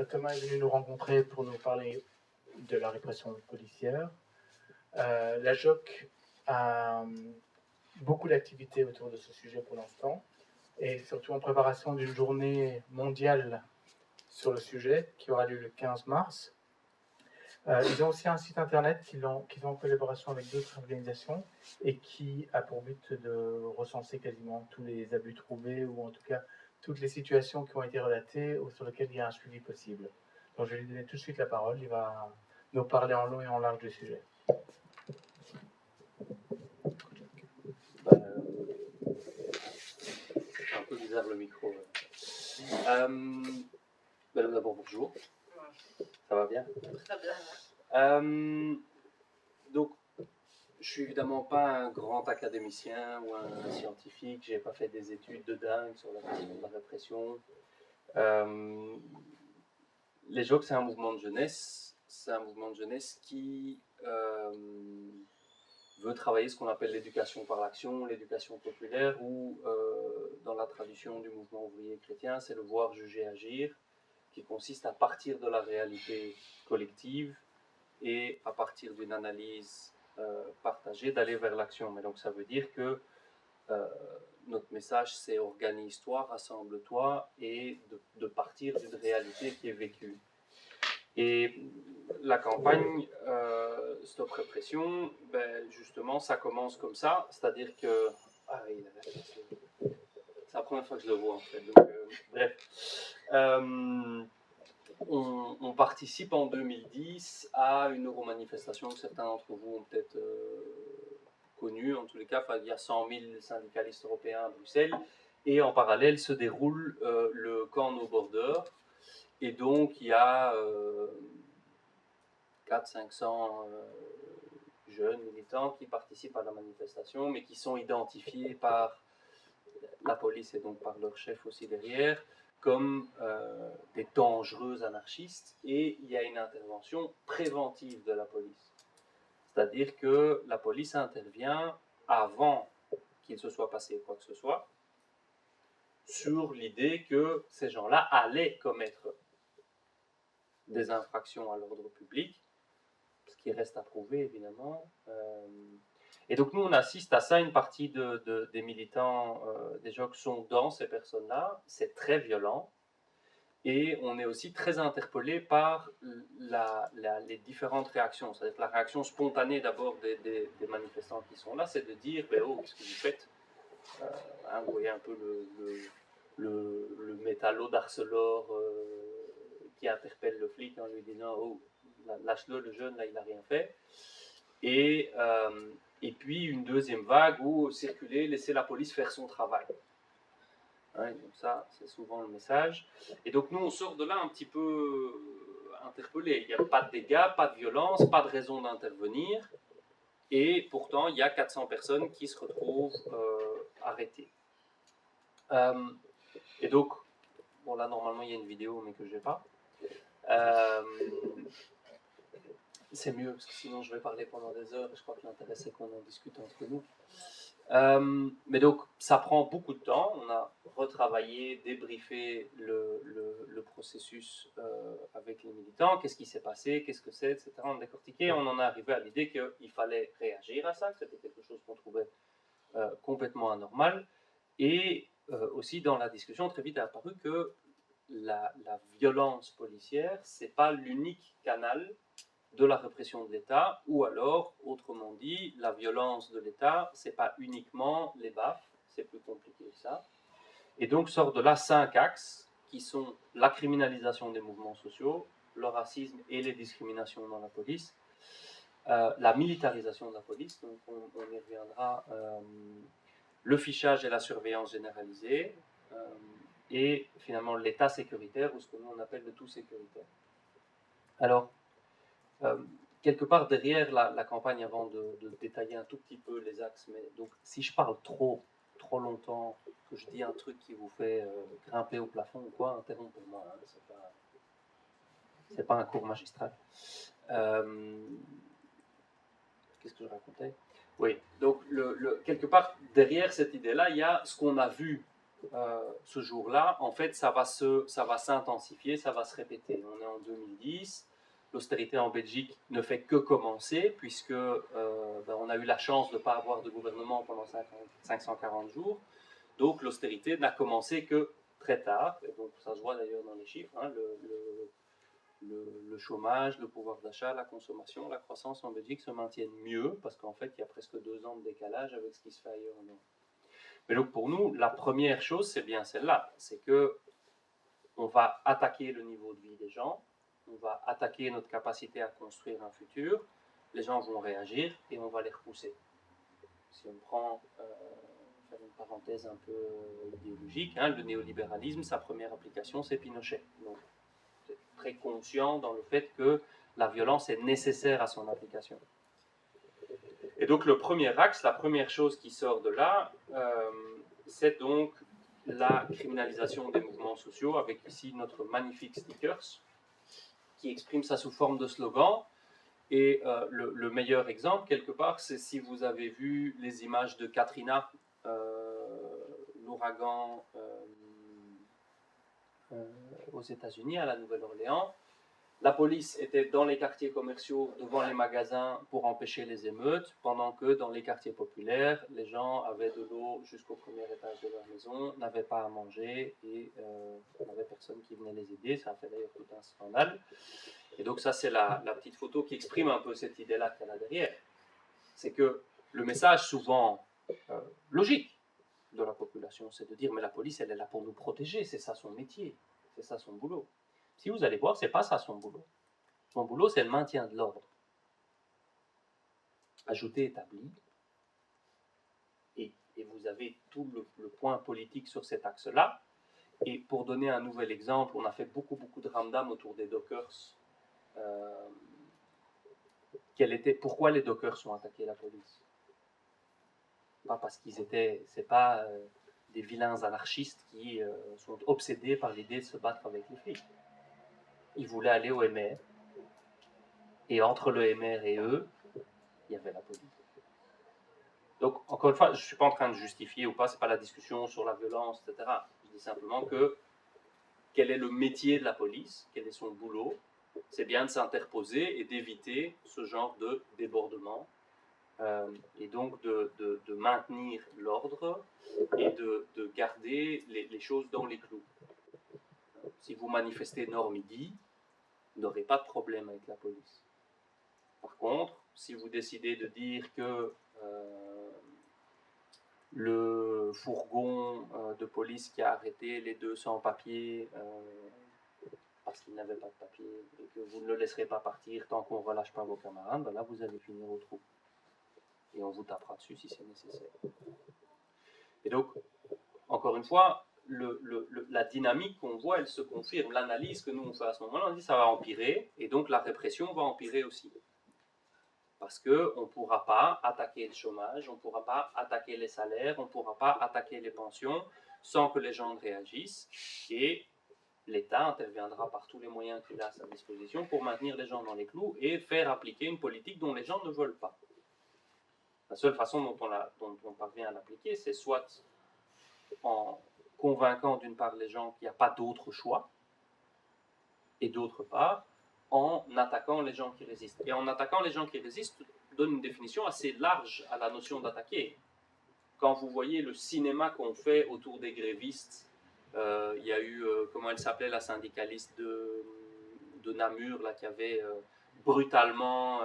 Thomas est venu nous rencontrer pour nous parler de la répression policière. La JOC a beaucoup d'activités autour de ce sujet pour l'instant, et surtout en préparation d'une journée mondiale sur le sujet qui aura lieu le 15 mars. Ils ont aussi un site internet qu'ils ont en collaboration avec d'autres organisations et qui a pour but de recenser quasiment tous les abus trouvés, ou en tout cas toutes les situations qui ont été relatées ou sur lesquelles il y a un suivi possible. Donc je vais lui donner tout de suite la parole, il va nous parler en long et en large du sujet. C'est un peu bizarre le micro. D'abord, bonjour. Ça va bien? Très bien. Donc, je suis évidemment pas un grand académicien ou un scientifique. J'ai pas fait des études de dingue sur la question de la répression. Les JOC, c'est un mouvement de jeunesse. C'est un mouvement de jeunesse qui veut travailler ce qu'on appelle l'éducation par l'action, l'éducation populaire, ou dans la tradition du mouvement ouvrier chrétien, c'est le voir, juger, agir, qui consiste à partir de la réalité collective et à partir d'une analyse partagée, d'aller vers l'action. Mais donc ça veut dire que notre message, c'est organise-toi, rassemble-toi, et de partir d'une réalité qui est vécue. Et la campagne Stop Répression, ben justement, ça commence comme ça, c'est-à-dire que... Ah oui, c'est la première fois que je le vois en fait. Donc, bref. On participe en 2010 à une euromanifestation que certains d'entre vous ont peut-être connue. En tous les cas, il y a 100 000 syndicalistes européens à Bruxelles. Et en parallèle se déroule le camp No Border. Et donc, il y a 400-500 jeunes militants qui participent à la manifestation, mais qui sont identifiés par la police et donc par leur chef aussi derrière, comme des dangereux anarchistes, et il y a une intervention préventive de la police. C'est-à-dire que la police intervient avant qu'il se soit passé quoi que ce soit, sur l'idée que ces gens-là allaient commettre des infractions à l'ordre public, ce qui reste à prouver évidemment. Et donc nous on assiste à ça, une partie des militants des JOC sont dans ces personnes-là, c'est très violent, et on est aussi très interpellé par les différentes réactions. C'est-à-dire que la réaction spontanée d'abord des manifestants qui sont là, c'est de dire « Oh, qu'est-ce que vous faites ?» Vous voyez un peu le métallo d'Arcelor qui interpelle le flic en lui disant « Oh, lâche-le, le jeune, là, il n'a rien fait. » Et puis une deuxième vague où circuler, laisser la police faire son travail. Hein, donc ça, c'est souvent le message. Et donc nous, on sort de là un petit peu interpellés. Il n'y a pas de dégâts, pas de violence, pas de raison d'intervenir. Et pourtant, il y a 400 personnes qui se retrouvent arrêtées. Et donc, bon là, normalement, il y a une vidéo, mais que je n'ai pas. C'est mieux, parce que sinon je vais parler pendant des heures, et je crois que l'intérêt c'est qu'on en discute entre nous. Mais donc, ça prend beaucoup de temps. On a retravaillé, débriefé le processus avec les militants. Qu'est-ce qui s'est passé, qu'est-ce que c'est, etc. On a décortiqué. On en est arrivé à l'idée qu'il fallait réagir à ça, que c'était quelque chose qu'on trouvait complètement anormal. Et aussi, dans la discussion, très vite est apparu que la violence policière, c'est pas l'unique canal de la répression de l'État, ou alors, autrement dit, la violence de l'État, c'est pas uniquement les baffes, c'est plus compliqué que ça. Et donc sort de là 5 axes qui sont la criminalisation des mouvements sociaux, le racisme et les discriminations dans la police, la militarisation de la police, donc on y reviendra, le fichage et la surveillance généralisée, et finalement l'état sécuritaire, ou ce que nous on appelle le tout sécuritaire. Alors, quelque part derrière la campagne, avant de détailler un tout petit peu les axes, mais donc si je parle trop longtemps, que je dis un truc qui vous fait grimper au plafond ou quoi, interrompez-moi, hein, c'est pas un cours magistral. Qu'est-ce que je racontais? Oui, donc quelque part derrière cette idée-là, il y a ce qu'on a vu ce jour-là, en fait, ça va s'intensifier, ça va se répéter. On est en 2010, l'austérité en Belgique ne fait que commencer, puisque on a eu la chance de ne pas avoir de gouvernement pendant 540 jours. Donc l'austérité n'a commencé que très tard, et donc ça se voit d'ailleurs dans les chiffres, hein, le chômage, le pouvoir d'achat, la consommation, la croissance en Belgique se maintiennent mieux, parce qu'en fait, il y a presque 2 ans de décalage avec ce qui se fait ailleurs en Europe. Mais donc pour nous, la première chose, c'est bien celle-là, c'est que on va attaquer le niveau de vie des gens, on va attaquer notre capacité à construire un futur, les gens vont réagir et on va les repousser. Si on prend, faire une parenthèse un peu idéologique, hein, le néolibéralisme, sa première application, c'est Pinochet. Donc c'est très conscient dans le fait que la violence est nécessaire à son application. Et donc le premier axe, la première chose qui sort de là, c'est donc la criminalisation des mouvements sociaux, avec ici notre magnifique stickers, qui exprime ça sous forme de slogan. Et le meilleur exemple, quelque part, c'est si vous avez vu les images de Katrina, l'ouragan aux États-Unis, à la Nouvelle-Orléans. La police était dans les quartiers commerciaux, devant les magasins, pour empêcher les émeutes, pendant que dans les quartiers populaires, les gens avaient de l'eau jusqu'au premier étage de leur maison, n'avaient pas à manger et il n'y avait personne qui venait les aider. Ça a fait d'ailleurs tout un scandale. Et donc ça, c'est la petite photo qui exprime un peu cette idée-là qu'il y a là derrière. C'est que le message souvent logique de la population, c'est de dire mais la police, elle est là pour nous protéger, c'est ça son métier, c'est ça son boulot. Si vous allez voir, c'est pas ça son boulot. Son boulot, c'est le maintien de l'ordre. Ajouté, établi. Et vous avez tout le point politique sur cet axe-là. Et pour donner un nouvel exemple, on a fait beaucoup de ramdam autour des dockers. Pourquoi les dockers ont attaqué la police? Pas parce qu'ils étaient, c'est pas des vilains anarchistes qui sont obsédés par l'idée de se battre avec les flics. Ils voulaient aller au MR. Et entre le MR et eux, il y avait la police. Donc, encore une fois, je ne suis pas en train de justifier ou pas, ce n'est pas la discussion sur la violence, etc. Je dis simplement que quel est le métier de la police, quel est son boulot, c'est bien de s'interposer et d'éviter ce genre de débordement, et donc de maintenir l'ordre et de garder les choses dans les clous. Si vous manifestez nord midi, vous n'aurez pas de problème avec la police. Par contre, si vous décidez de dire que le fourgon de police qui a arrêté les 2 sans-papiers parce qu'ils n'avaient pas de papier et que vous ne le laisserez pas partir tant qu'on ne relâche pas vos camarades, ben là vous allez finir au trou. Et on vous tapera dessus si c'est nécessaire. Et donc, encore une fois, la dynamique qu'on voit, elle se confirme. L'analyse que nous on fait à ce moment-là, on dit ça va empirer, et donc la répression va empirer aussi. Parce qu'on ne pourra pas attaquer le chômage, on ne pourra pas attaquer les salaires, on ne pourra pas attaquer les pensions sans que les gens réagissent. Et l'État interviendra par tous les moyens qu'il a à sa disposition pour maintenir les gens dans les clous et faire appliquer une politique dont les gens ne veulent pas. La seule façon dont on parvient à l'appliquer, c'est soit en convainquant d'une part les gens qu'il n'y a pas d'autre choix, et d'autre part, en attaquant les gens qui résistent. Et en attaquant les gens qui résistent, donne une définition assez large à la notion d'attaquer. Quand vous voyez le cinéma qu'on fait autour des grévistes, il y a eu, comment elle s'appelait, la syndicaliste de Namur, là, qui avait brutalement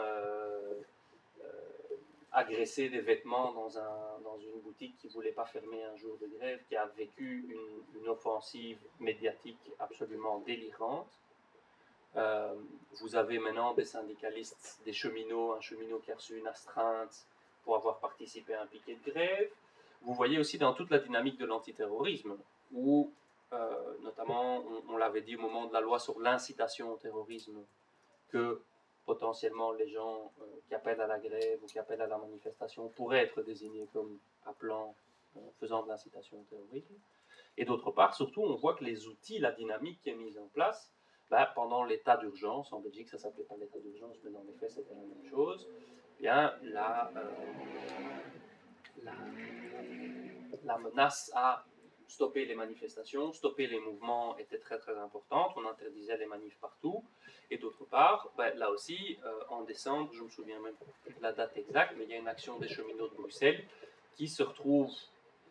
agressé des vêtements dans une boutique qui ne voulait pas fermer un jour de grève, qui a vécu une offensive médiatique absolument délirante. Vous avez maintenant des syndicalistes, des cheminots, un cheminot qui a reçu une astreinte pour avoir participé à un piquet de grève. Vous voyez aussi dans toute la dynamique de l'antiterrorisme, où notamment on l'avait dit au moment de la loi sur l'incitation au terrorisme, que potentiellement les gens qui appellent à la grève ou qui appellent à la manifestation pourraient être désignés comme appelant, faisant de l'incitation au terrorisme. Et d'autre part, surtout, on voit que les outils, la dynamique qui est mise en place, pendant l'état d'urgence, en Belgique ça ne s'appelait pas l'état d'urgence, mais dans les faits c'était la même chose, bien la menace a stopper les manifestations, stopper les mouvements était très très importante, on interdisait les manifs partout. Et d'autre part, là aussi, en décembre, je me souviens même plus de la date exacte, mais il y a une action des cheminots de Bruxelles qui se retrouvent,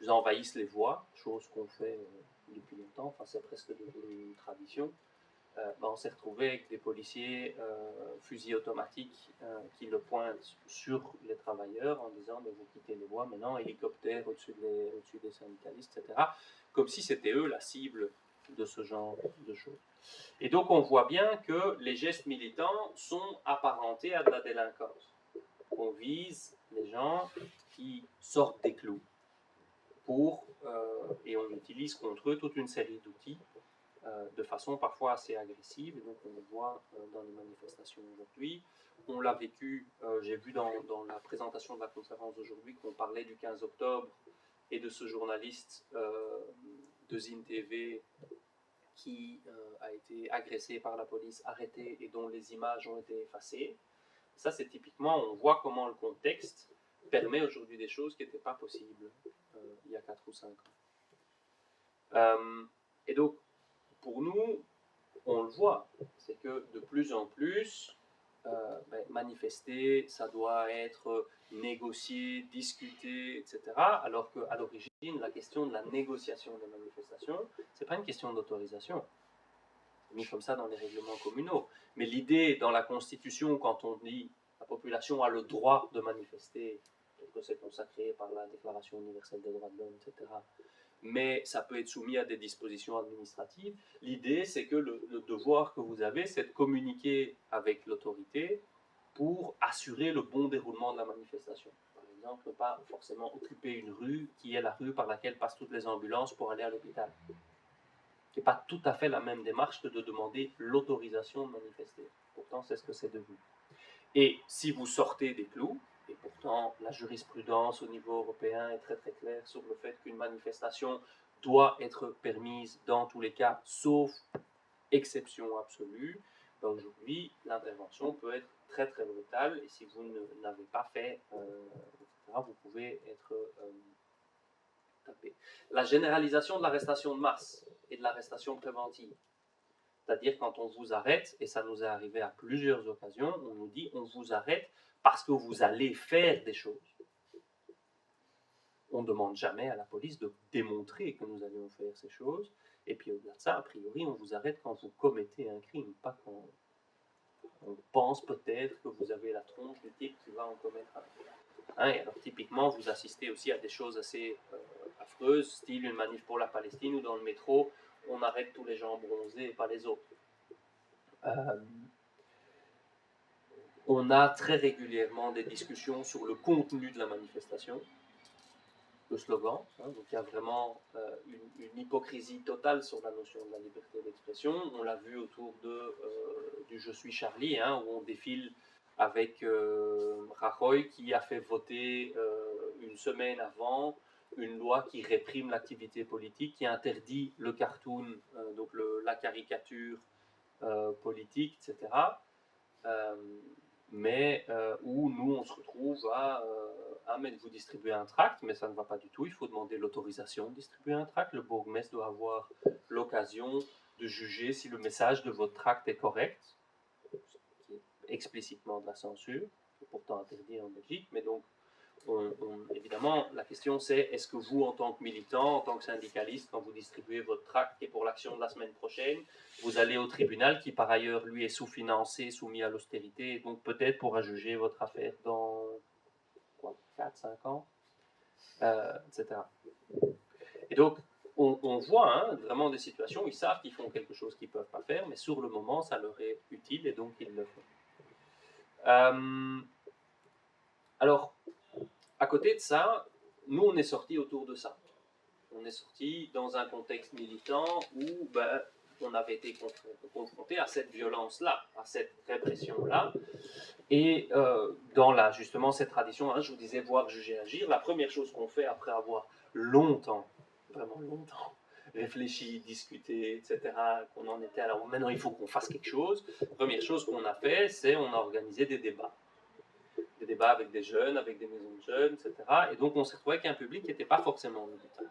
ils envahissent les voies, chose qu'on fait depuis longtemps, enfin c'est presque devenu une tradition. On s'est retrouvé avec des policiers fusils automatiques qui le pointent sur les travailleurs en disant vous quittez les voies maintenant, hélicoptères au-dessus des syndicalistes, etc. Comme si c'était eux la cible de ce genre de choses. Et donc on voit bien que les gestes militants sont apparentés à de la délinquance. On vise les gens qui sortent des clous et on utilise contre eux toute une série d'outils de façon parfois assez agressive, et donc on le voit dans les manifestations aujourd'hui. On l'a vécu, j'ai vu dans la présentation de la conférence d'aujourd'hui qu'on parlait du 15 octobre et de ce journaliste de Zine TV qui a été agressé par la police, arrêté et dont les images ont été effacées. Ça, c'est typiquement, on voit comment le contexte permet aujourd'hui des choses qui n'étaient pas possibles il y a 4 ou 5 ans. Et donc, pour nous, on le voit, c'est que de plus en plus, manifester, ça doit être négocié, discuté, etc. Alors qu'à l'origine, la question de la négociation des manifestations, ce n'est pas une question d'autorisation. C'est mis comme ça dans les règlements communaux. Mais l'idée dans la Constitution, quand on dit la population a le droit de manifester, que c'est consacré par la Déclaration universelle des droits de l'homme, etc., mais ça peut être soumis à des dispositions administratives. L'idée, c'est que le devoir que vous avez, c'est de communiquer avec l'autorité pour assurer le bon déroulement de la manifestation. Par exemple, ne pas forcément occuper une rue qui est la rue par laquelle passent toutes les ambulances pour aller à l'hôpital. Ce n'est pas tout à fait la même démarche que de demander l'autorisation de manifester. Pourtant, c'est ce que c'est devenu. Et si vous sortez des clous, et pourtant la jurisprudence au niveau européen est très très claire sur le fait qu'une manifestation doit être permise dans tous les cas, sauf exception absolue, aujourd'hui l'intervention peut être très très brutale, et si vous n'avez pas fait, etc., vous pouvez être tapé. La généralisation de l'arrestation de masse et de l'arrestation préventive. C'est-à-dire quand on vous arrête, et ça nous est arrivé à plusieurs occasions, on nous dit on vous arrête parce que vous allez faire des choses. On ne demande jamais à la police de démontrer que nous allions faire ces choses. Et puis au-delà de ça, a priori, on vous arrête quand vous commettez un crime, pas quand on pense peut-être que vous avez la tronche du type qui va en commettre un. Et alors typiquement, vous assistez aussi à des choses assez affreuses, style une manif pour la Palestine, ou dans le métro, on arrête tous les gens bronzés et pas les autres. On a très régulièrement des discussions sur le contenu de la manifestation, le slogan. Donc il y a vraiment une hypocrisie totale sur la notion de la liberté d'expression. On l'a vu autour du Je suis Charlie, où on défile avec Rajoy qui a fait voter une semaine avant une loi qui réprime l'activité politique, qui interdit le cartoon, donc la caricature politique, etc. Mais où nous on se retrouve mais vous distribuez un tract, mais ça ne va pas du tout, il faut demander l'autorisation de distribuer un tract, le bourgmestre doit avoir l'occasion de juger si le message de votre tract est correct, ce qui est explicitement de la censure, c'est pourtant interdit en Belgique, mais donc évidemment, la question c'est, est-ce que vous, en tant que militant, en tant que syndicaliste, quand vous distribuez votre tract qui est pour l'action de la semaine prochaine, vous allez au tribunal qui, par ailleurs, lui est sous-financé, soumis à l'austérité, et donc peut-être pourra juger votre affaire dans 4-5 ans, etc. Et donc, on voit vraiment des situations où ils savent qu'ils font quelque chose qu'ils ne peuvent pas faire, mais sur le moment, ça leur est utile, et donc ils le font. Alors, à côté de ça, nous, on est sortis autour de ça. On est sortis dans un contexte militant où on avait été confronté à cette violence-là, à cette répression-là. Et dans justement cette tradition, je vous disais voir, juger, agir, la première chose qu'on fait après avoir longtemps, vraiment longtemps, réfléchi, discuté, etc., qu'on en était, alors maintenant il faut qu'on fasse quelque chose, première chose qu'on a fait, c'est on a organisé des débats avec des jeunes, avec des maisons de jeunes, etc. Et donc on s'est retrouvé avec un public qui n'était pas forcément militant.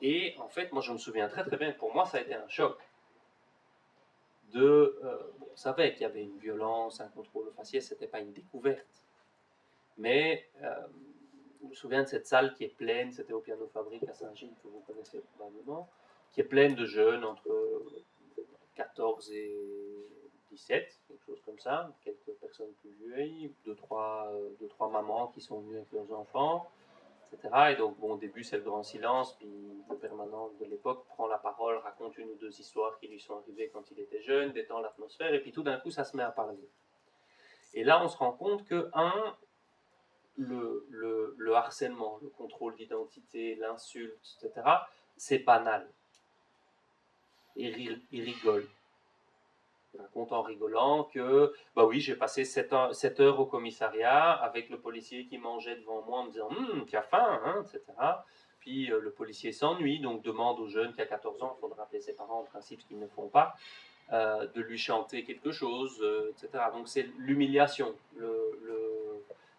Et en fait, moi je me souviens très très bien que pour moi ça a été un choc. On savait qu'il y avait une violence, un contrôle au faciès, c'était pas une découverte. Mais je me souviens de cette salle qui est pleine, c'était au Piano Fabrique à Saint-Gilles, que vous connaissez probablement, qui est pleine de jeunes entre 14 et 17, quelque chose comme ça, quelques personnes plus vieilles, deux, trois mamans qui sont venues avec leurs enfants, etc. Et donc, bon, au début, c'est le grand silence, puis le permanent de l'époque prend la parole, raconte une ou deux histoires qui lui sont arrivées quand il était jeune, détend l'atmosphère, et puis tout d'un coup, ça se met à parler. Et là, on se rend compte que, le harcèlement, le contrôle d'identité, l'insulte, etc., c'est banal. Il rigole. Il raconte en rigolant que, bah oui, j'ai passé 7 heures au commissariat avec le policier qui mangeait devant moi en me disant « tu as faim, hein, etc. » Puis le policier s'ennuie, donc demande au jeune qui a 14 ans, il faudra appeler ses parents en principe, ce qu'ils ne font pas, de lui chanter quelque chose, etc. Donc c'est l'humiliation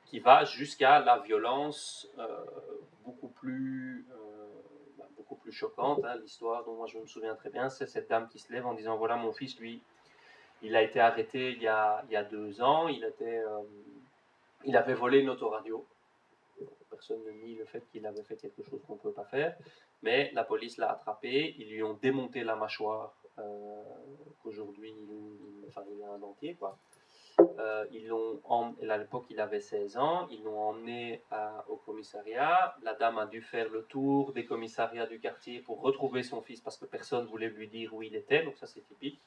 qui va jusqu'à la violence beaucoup plus choquante. Hein. L'histoire dont moi je me souviens très bien, c'est cette dame qui se lève en disant « Voilà, mon fils, lui, il a été arrêté il y a 2 ans, il avait volé une autoradio. Personne ne nie le fait qu'il avait fait quelque chose qu'on ne peut pas faire, mais la police l'a attrapé, ils lui ont démonté la mâchoire, qu'aujourd'hui il a un dentier, quoi. À l'époque il avait 16 ans, ils l'ont emmené au commissariat, la dame a dû faire le tour des commissariats du quartier pour retrouver son fils parce que personne ne voulait lui dire où il était, donc ça c'est typique.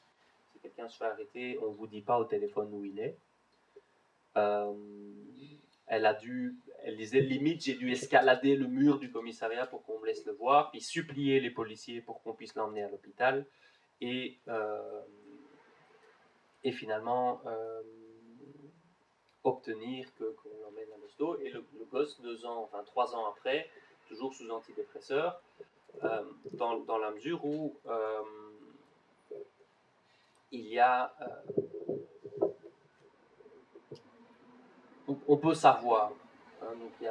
Si quelqu'un se fait arrêter, on ne vous dit pas au téléphone où il est. Elle disait limite j'ai dû escalader le mur du commissariat pour qu'on me laisse le voir, puis supplier les policiers pour qu'on puisse l'emmener à l'hôpital et finalement obtenir qu'on l'emmène à l'hosto. Et le gosse 3 ans après, toujours sous antidépresseur, dans la mesure où il y a on peut savoir, hein, donc que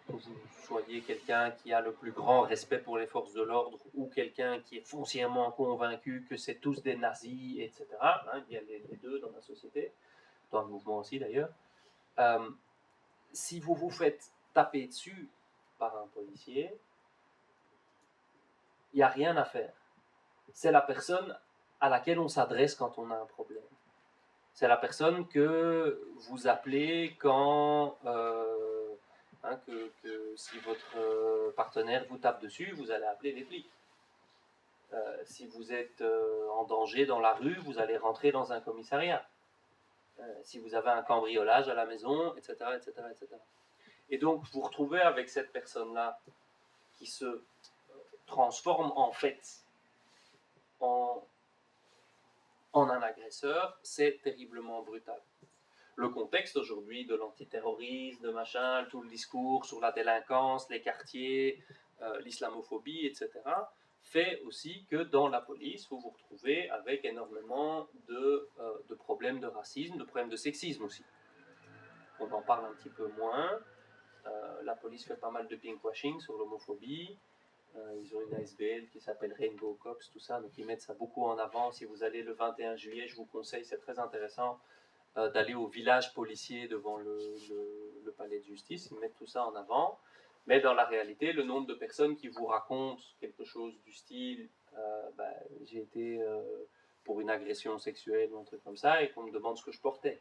vous soyez quelqu'un qui a le plus grand respect pour les forces de l'ordre ou quelqu'un qui est foncièrement convaincu que c'est tous des nazis, etc. Hein, il y a les deux dans la société, dans le mouvement aussi d'ailleurs. Si vous vous faites taper dessus par un policier, il n'y a rien à faire. C'est la personne à laquelle on s'adresse quand on a un problème. C'est la personne que vous appelez quand si votre partenaire vous tape dessus, vous allez appeler les flics. Si vous êtes en danger dans la rue, vous allez rentrer dans un commissariat. Si vous avez un cambriolage à la maison, etc., etc., etc. Et donc, vous vous retrouvez avec cette personne-là qui se transforme en fait en un agresseur, c'est terriblement brutal. Le contexte aujourd'hui de l'antiterrorisme, de machin, tout le discours sur la délinquance, les quartiers, l'islamophobie, etc., fait aussi que dans la police, vous vous retrouvez avec énormément de problèmes de racisme, de problèmes de sexisme aussi. On en parle un petit peu moins. La police fait pas mal de pinkwashing sur l'homophobie. Ils ont une ASBL qui s'appelle Rainbow Cops, tout ça, donc ils mettent ça beaucoup en avant. Si vous allez le 21 juillet, je vous conseille, c'est très intéressant, d'aller au village policier devant le palais de justice. Ils mettent tout ça en avant. Mais dans la réalité, le nombre de personnes qui vous racontent quelque chose du style j'ai été pour une agression sexuelle ou un truc comme ça, et qu'on me demande ce que je portais.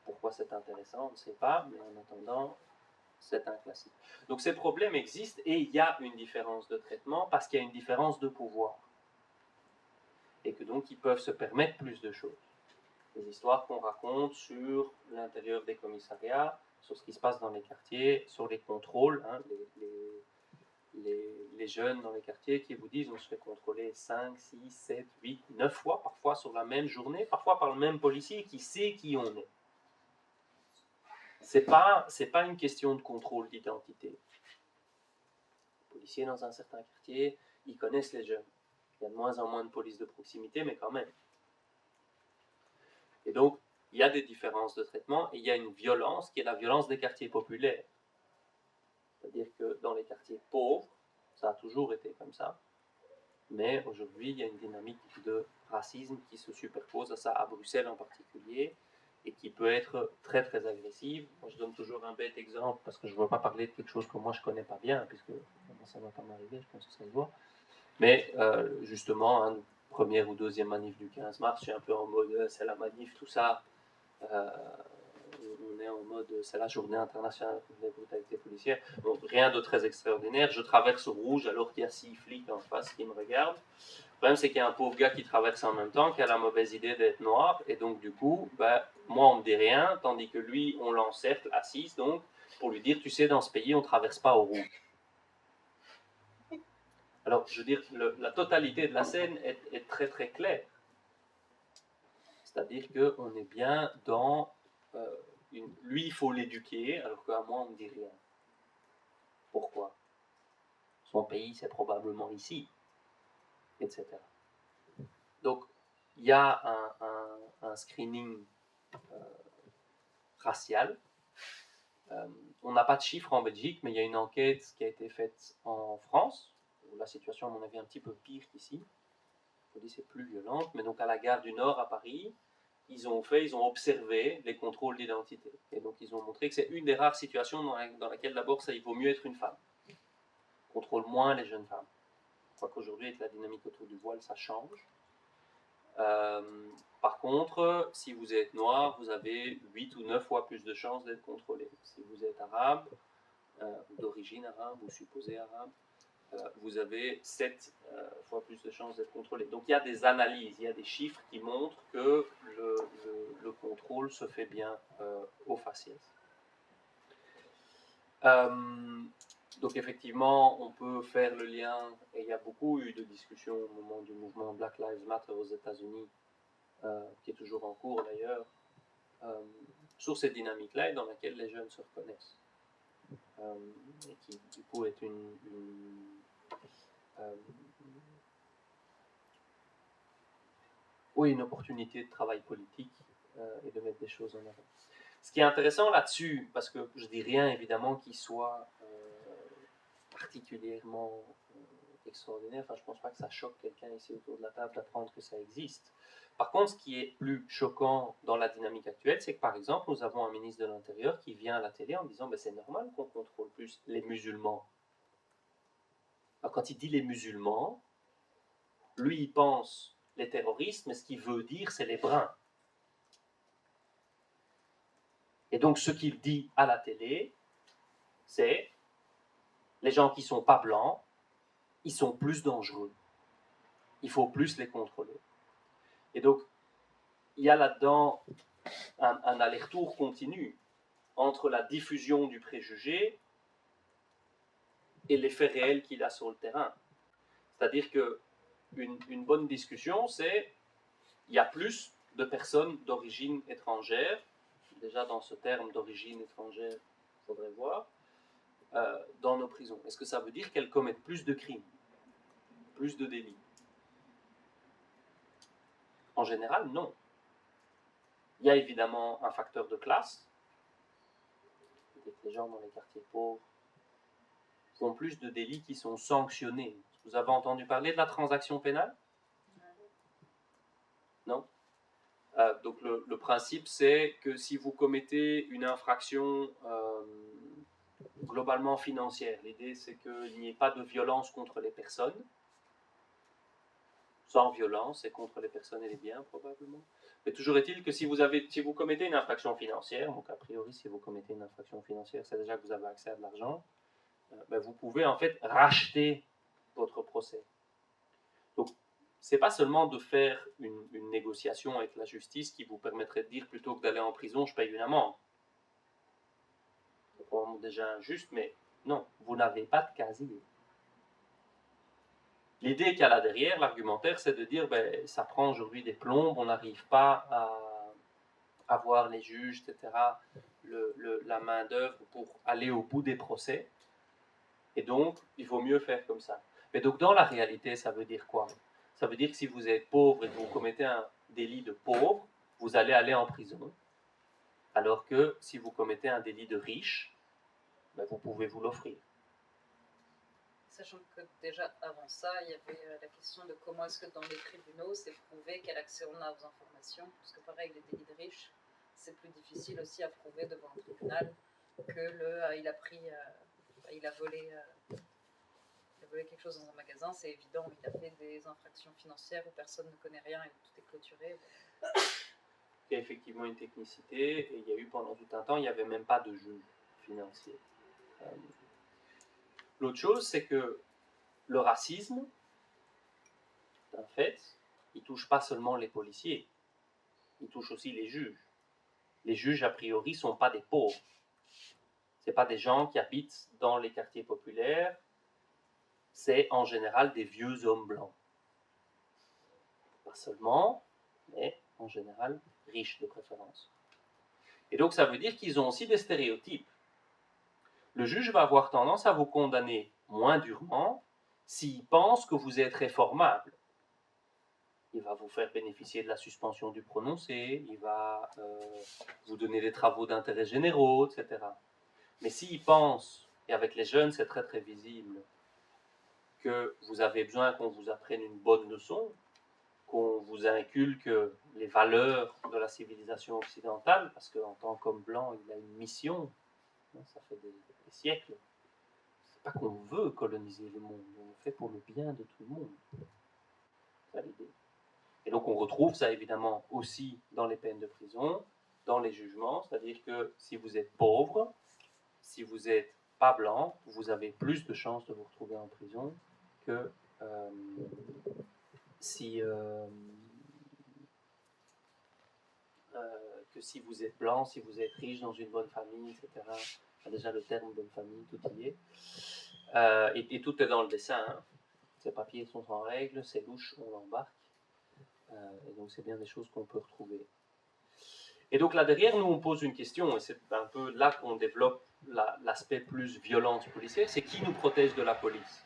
Pourquoi c'est intéressant, on ne sait pas, mais en attendant, c'est un classique. Donc ces problèmes existent et il y a une différence de traitement parce qu'il y a une différence de pouvoir. Et que donc ils peuvent se permettre plus de choses. Les histoires qu'on raconte sur l'intérieur des commissariats, sur ce qui se passe dans les quartiers, sur les contrôles, hein, les jeunes dans les quartiers qui vous disent on se fait contrôler 5, 6, 7, 8, 9 fois, parfois sur la même journée, parfois par le même policier qui sait qui on est. C'est pas une question de contrôle d'identité. Les policiers dans un certain quartier, ils connaissent les jeunes. Il y a de moins en moins de police de proximité, mais quand même. Et donc, il y a des différences de traitement et il y a une violence qui est la violence des quartiers populaires. C'est-à-dire que dans les quartiers pauvres, ça a toujours été comme ça. Mais aujourd'hui, il y a une dynamique de racisme qui se superpose à ça, à Bruxelles en particulier, et qui peut être très très agressive. Moi, je donne toujours un bête exemple, parce que je ne veux pas parler de quelque chose que moi je ne connais pas bien, puisque ça ne va pas m'arriver, je pense que ça se voit. Mais justement, première ou deuxième manif du 15 mars, je suis un peu en mode, c'est la manif, tout ça. On est en mode, c'est la journée internationale des brutalités policières. Donc rien de très extraordinaire. Je traverse au rouge alors qu'il y a 6 flics en face qui me regardent. Le problème, c'est qu'il y a un pauvre gars qui traverse en même temps, qui a la mauvaise idée d'être noir. Et donc, du coup, moi, on me dit rien, tandis que lui, on l'encercle à 6, donc, pour lui dire, tu sais, dans ce pays, on ne traverse pas au rouge. Alors, je veux dire, la totalité de la scène est très, très claire. C'est-à-dire qu'on est bien dans... lui, il faut l'éduquer, alors qu'à moi, on ne me dit rien. Pourquoi? Son pays, c'est probablement ici, etc. Donc, il y a un screening racial. On n'a pas de chiffres en Belgique, mais il y a une enquête qui a été faite en France, où la situation, à mon avis, est un petit peu pire qu'ici. On dit c'est plus violente, mais donc à la gare du Nord à Paris, ils ont observé les contrôles d'identité. Et donc ils ont montré que c'est une des rares situations dans laquelle d'abord il vaut mieux être une femme. On contrôle moins les jeunes femmes. Je crois qu'aujourd'hui, avec la dynamique autour du voile, ça change. Par contre, si vous êtes noir, vous avez 8 ou 9 fois plus de chances d'être contrôlé. Si vous êtes arabe, d'origine arabe ou supposé arabe, vous avez 7 fois plus de chances d'être contrôlé. Donc il y a des analyses, il y a des chiffres qui montrent que le contrôle se fait bien au faciès. Donc effectivement, on peut faire le lien, et il y a beaucoup eu de discussions au moment du mouvement Black Lives Matter aux États-Unis, qui est toujours en cours d'ailleurs, sur cette dynamique-là et dans laquelle les jeunes se reconnaissent. Et qui du coup est une opportunité de travail politique et de mettre des choses en avant. Ce qui est intéressant là-dessus, parce que je dis rien évidemment qui soit particulièrement extraordinaire, enfin je pense pas que ça choque quelqu'un ici autour de la table d'apprendre que ça existe. Par contre, ce qui est plus choquant dans la dynamique actuelle, c'est que par exemple, nous avons un ministre de l'Intérieur qui vient à la télé en disant c'est normal qu'on contrôle plus les musulmans. Alors, quand il dit les musulmans, lui il pense les terroristes, mais ce qu'il veut dire c'est les bruns. Et donc ce qu'il dit à la télé, c'est les gens qui ne sont pas blancs, ils sont plus dangereux. Il faut plus les contrôler. Et donc, il y a là-dedans un aller-retour continu entre la diffusion du préjugé et les faits réels qu'il a sur le terrain. C'est-à-dire qu'une bonne discussion, c'est il y a plus de personnes d'origine étrangère, déjà dans ce terme d'origine étrangère, il faudrait voir, dans nos prisons. Est-ce que ça veut dire qu'elles commettent plus de crimes, plus de délits? En général, non. Il y a évidemment un facteur de classe. Les gens dans les quartiers pauvres font plus de délits qui sont sanctionnés. Vous avez entendu parler de la transaction pénale? Non? Donc le principe, c'est que si vous commettez une infraction globalement financière, l'idée c'est qu'il n'y ait pas de violence contre les personnes, sans violence, et contre les personnes et les biens probablement. Mais toujours est-il que si vous commettez une infraction financière, donc a priori si vous commettez une infraction financière, c'est déjà que vous avez accès à de l'argent, vous pouvez en fait racheter votre procès. Donc c'est pas seulement de faire une négociation avec la justice qui vous permettrait de dire plutôt que d'aller en prison, je paye une amende. C'est probablement déjà injuste, mais non, vous n'avez pas de casier. L'idée qu'il y a là derrière, l'argumentaire, c'est de dire ça prend aujourd'hui des plombes, on n'arrive pas à avoir les juges, etc., la main-d'œuvre pour aller au bout des procès. Et donc, il vaut mieux faire comme ça. Mais donc, dans la réalité, ça veut dire quoi? Ça veut dire que si vous êtes pauvre et que vous commettez un délit de pauvre, vous allez aller en prison. Alors que si vous commettez un délit de riche, vous pouvez vous l'offrir. Sachant que déjà avant ça, il y avait la question de comment est-ce que dans les tribunaux, c'est prouvé quel accès on a aux informations. Parce que pareil, les délits de riches, c'est plus difficile aussi à prouver devant un tribunal que il a volé quelque chose dans un magasin, c'est évident, il a fait des infractions financières où personne ne connaît rien et où tout est clôturé. Il y a effectivement une technicité, et il y a eu pendant tout un temps, il n'y avait même pas de juge financier. L'autre chose, c'est que le racisme, c'est un fait, il ne touche pas seulement les policiers, il touche aussi les juges. Les juges, a priori, ne sont pas des pauvres. Ce pas des gens qui habitent dans les quartiers populaires, c'est en général des vieux hommes blancs. Pas seulement, mais en général riches de préférence. Et donc ça veut dire qu'ils ont aussi des stéréotypes. Le juge va avoir tendance à vous condamner moins durement s'il pense que vous êtes réformable. Il va vous faire bénéficier de la suspension du prononcé, il va vous donner des travaux d'intérêt généraux, etc. Mais s'il pense, et avec les jeunes c'est très très visible, que vous avez besoin qu'on vous apprenne une bonne leçon, qu'on vous inculque les valeurs de la civilisation occidentale, parce qu'en tant qu'homme blanc, il a une mission, ça fait des siècles. C'est pas qu'on veut coloniser le monde, on le fait pour le bien de tout le monde. C'est l'idée. Et donc on retrouve ça évidemment aussi dans les peines de prison, dans les jugements, c'est-à-dire que si vous êtes pauvre, si vous n'êtes pas blanc, vous avez plus de chances de vous retrouver en prison que si vous êtes blanc, si vous êtes riche dans une bonne famille, etc. Déjà le terme bonne famille, tout y est. Et tout est dans le dessin. Hein. Ces papiers sont en règle, c'est louche, on l'embarque. Et donc c'est bien des choses qu'on peut retrouver. Et donc là derrière, nous on pose une question, et c'est un peu là qu'on développe l'aspect plus violence policière, c'est qui nous protège de la police?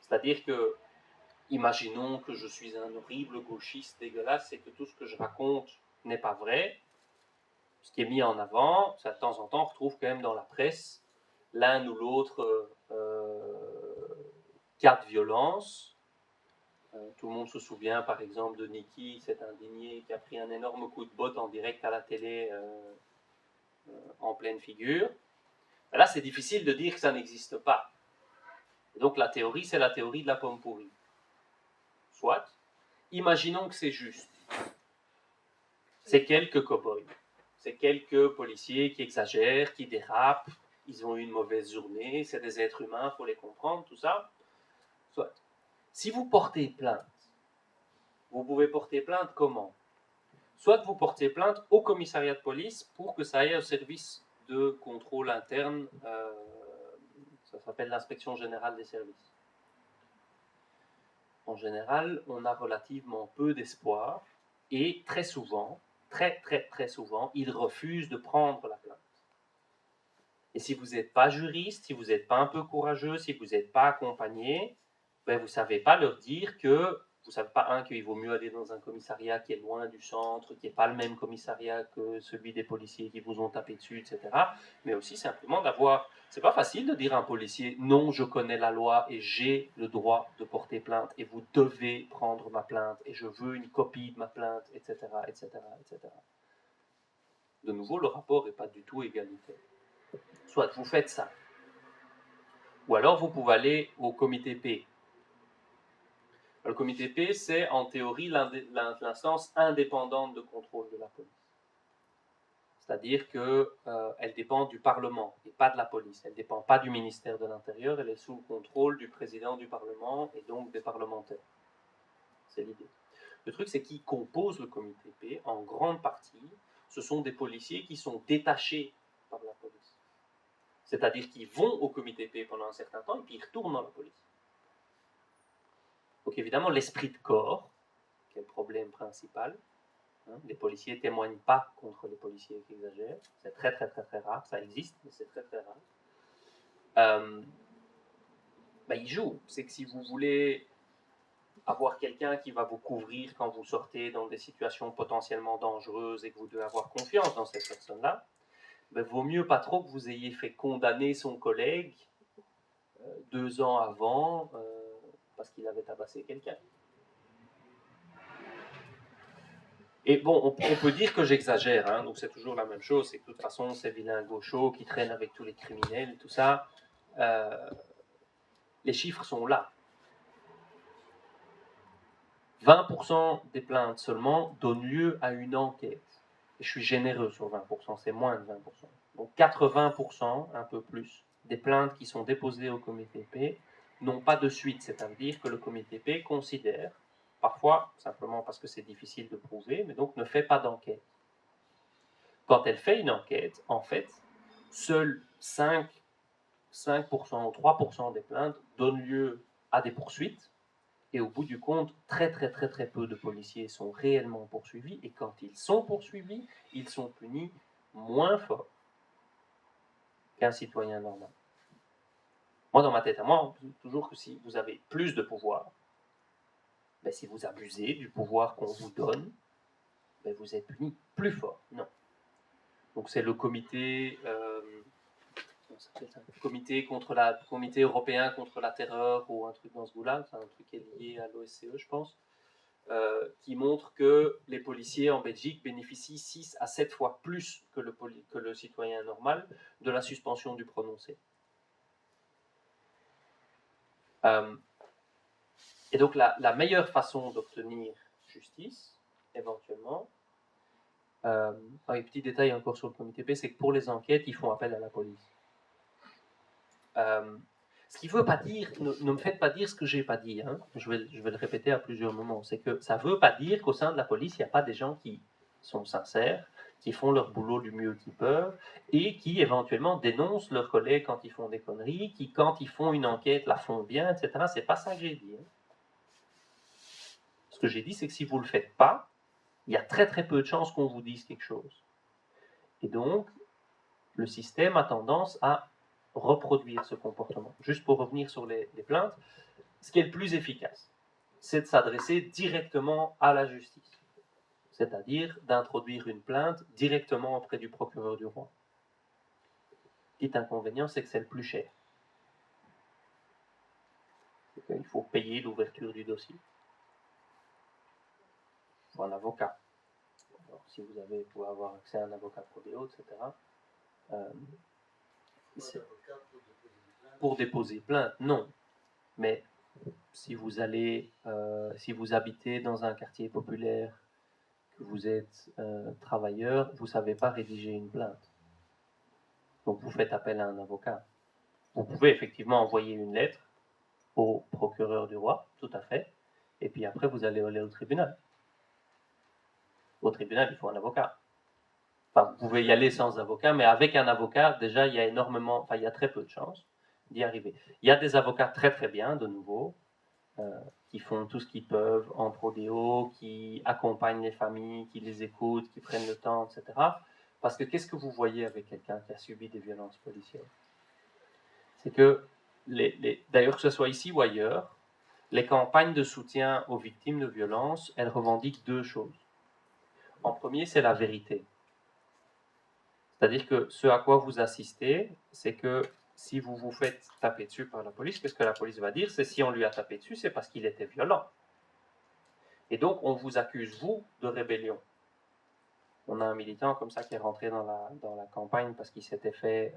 C'est-à-dire que, imaginons que je suis un horrible gauchiste dégueulasse et que tout ce que je raconte n'est pas vrai. Ce qui est mis en avant, ça, de temps en temps, on retrouve quand même dans la presse l'un ou l'autre cas de violence. Tout le monde se souvient, par exemple, de Niki, cet indigné qui a pris un énorme coup de botte en direct à la télé en pleine figure. Et là, c'est difficile de dire que ça n'existe pas. Et donc, la théorie, c'est la théorie de la pomme pourrie. Soit, imaginons que c'est juste. C'est quelques cow-boys. C'est quelques policiers qui exagèrent, qui dérapent, ils ont eu une mauvaise journée, c'est des êtres humains, il faut les comprendre, tout ça. Soit. Si vous portez plainte, vous pouvez porter plainte comment? Soit vous portez plainte au commissariat de police pour que ça aille au service de contrôle interne, ça s'appelle l'inspection générale des services. En général, on a relativement peu d'espoir et très souvent, très souvent, ils refusent de prendre la plainte. Et si vous n'êtes pas juriste, si vous n'êtes pas un peu courageux, si vous n'êtes pas accompagné, ben vous ne savez pas leur dire que, vous ne savez pas, qu'il vaut mieux aller dans un commissariat qui est loin du centre, qui n'est pas le même commissariat que celui des policiers qui vous ont tapé dessus, etc. Mais aussi simplement d'avoir, c'est pas facile de dire à un policier, non, je connais la loi et j'ai le droit de porter plainte et vous devez prendre ma plainte et je veux une copie de ma plainte, etc., etc., etc. De nouveau, le rapport n'est pas du tout égalitaire. Soit vous faites ça, ou alors vous pouvez aller au comité P. Le comité P, c'est en théorie l'instance indépendante de contrôle de la police. C'est-à-dire qu'elle dépend du Parlement et pas de la police. Elle ne dépend pas du ministère de l'Intérieur, elle est sous le contrôle du président du Parlement et donc des parlementaires. C'est l'idée. Le truc, c'est qui compose le comité P, en grande partie, ce sont des policiers qui sont détachés par la police. C'est-à-dire qu'ils vont au comité P pendant un certain temps et puis ils retournent dans la police. Donc évidemment, l'esprit de corps, qui est le problème principal, les policiers ne témoignent pas contre les policiers qui exagèrent, c'est très rare, ça existe, mais c'est très rare. Il joue, c'est que si vous voulez avoir quelqu'un qui va vous couvrir quand vous sortez dans des situations potentiellement dangereuses et que vous devez avoir confiance dans cette personne-là, vaut mieux pas trop que vous ayez fait condamner son collègue 2 ans avant parce qu'il avait tabassé quelqu'un. Et bon, on peut dire que j'exagère, hein, donc c'est toujours la même chose, c'est que de toute façon, ces vilains gauchos qui traînent avec tous les criminels, tout ça, les chiffres sont là. 20% des plaintes seulement donnent lieu à une enquête. Et je suis généreux sur 20%, c'est moins de 20%. Donc 80%, un peu plus, des plaintes qui sont déposées au comité P n'ont pas de suite, c'est-à-dire que le comité P considère, parfois simplement parce que c'est difficile de prouver, mais donc ne fait pas d'enquête. Quand elle fait une enquête, en fait, seuls 5% ou 3% des plaintes donnent lieu à des poursuites. Et au bout du compte, très peu de policiers sont réellement poursuivis. Et quand ils sont poursuivis, ils sont punis moins fort qu'un citoyen normal. Moi, dans ma tête à moi, on dit toujours que si vous avez plus de pouvoir, ben, si vous abusez du pouvoir qu'on vous donne, ben, vous êtes puni plus fort. Non. Donc c'est le comité... comité européen contre la terreur ou un truc dans ce goût-là, c'est un truc qui est lié à l'OSCE, je pense, qui montre que les policiers en Belgique bénéficient 6 à 7 fois plus que le citoyen normal de la suspension du prononcé. Et donc la meilleure façon d'obtenir justice, éventuellement, un petit détail encore sur le comité P, c'est que pour les enquêtes, ils font appel à la police. Ce qui ne veut pas dire, ne me faites pas dire ce que je n'ai pas dit, hein. Je vais le répéter à plusieurs moments, c'est que ça ne veut pas dire qu'au sein de la police, il n'y a pas des gens qui sont sincères, qui font leur boulot du mieux qu'ils peuvent, et qui éventuellement dénoncent leurs collègues quand ils font des conneries, qui quand ils font une enquête la font bien, etc. C'est pas ça que j'ai dit. Hein. Ce que j'ai dit, c'est que si vous ne le faites pas, il y a très peu de chances qu'on vous dise quelque chose. Et donc, le système a tendance à reproduire ce comportement. Juste pour revenir sur les plaintes, ce qui est le plus efficace, c'est de s'adresser directement à la justice, c'est-à-dire d'introduire une plainte directement auprès du procureur du roi. Petit inconvénient, c'est que c'est le plus cher. Il faut payer l'ouverture du dossier. Il faut un avocat. Alors, si vous pouvez avoir accès à un avocat prodéo, etc. Pour déposer plainte, non. Mais si vous habitez dans un quartier populaire, que vous êtes travailleur, vous ne savez pas rédiger une plainte. Donc vous faites appel à un avocat. Vous pouvez effectivement envoyer une lettre au procureur du roi, tout à fait, et puis après vous allez aller au tribunal. Au tribunal, il faut un avocat. Enfin, vous pouvez y aller sans avocat, mais avec un avocat, déjà, il y a très peu de chances d'y arriver. Il y a des avocats très bien, de nouveau, qui font tout ce qu'ils peuvent en prodéo, qui accompagnent les familles, qui les écoutent, qui prennent le temps, etc. Parce que qu'est-ce que vous voyez avec quelqu'un qui a subi des violences policières? C'est que, d'ailleurs que ce soit ici ou ailleurs, les campagnes de soutien aux victimes de violences, elles revendiquent 2 choses. En premier, c'est la vérité. C'est-à-dire que ce à quoi vous assistez, c'est que si vous vous faites taper dessus par la police, qu'est-ce que la police va dire? C'est si on lui a tapé dessus, c'est parce qu'il était violent. Et donc, on vous accuse, vous, de rébellion. On a un militant comme ça qui est rentré dans la campagne parce qu'il s'était fait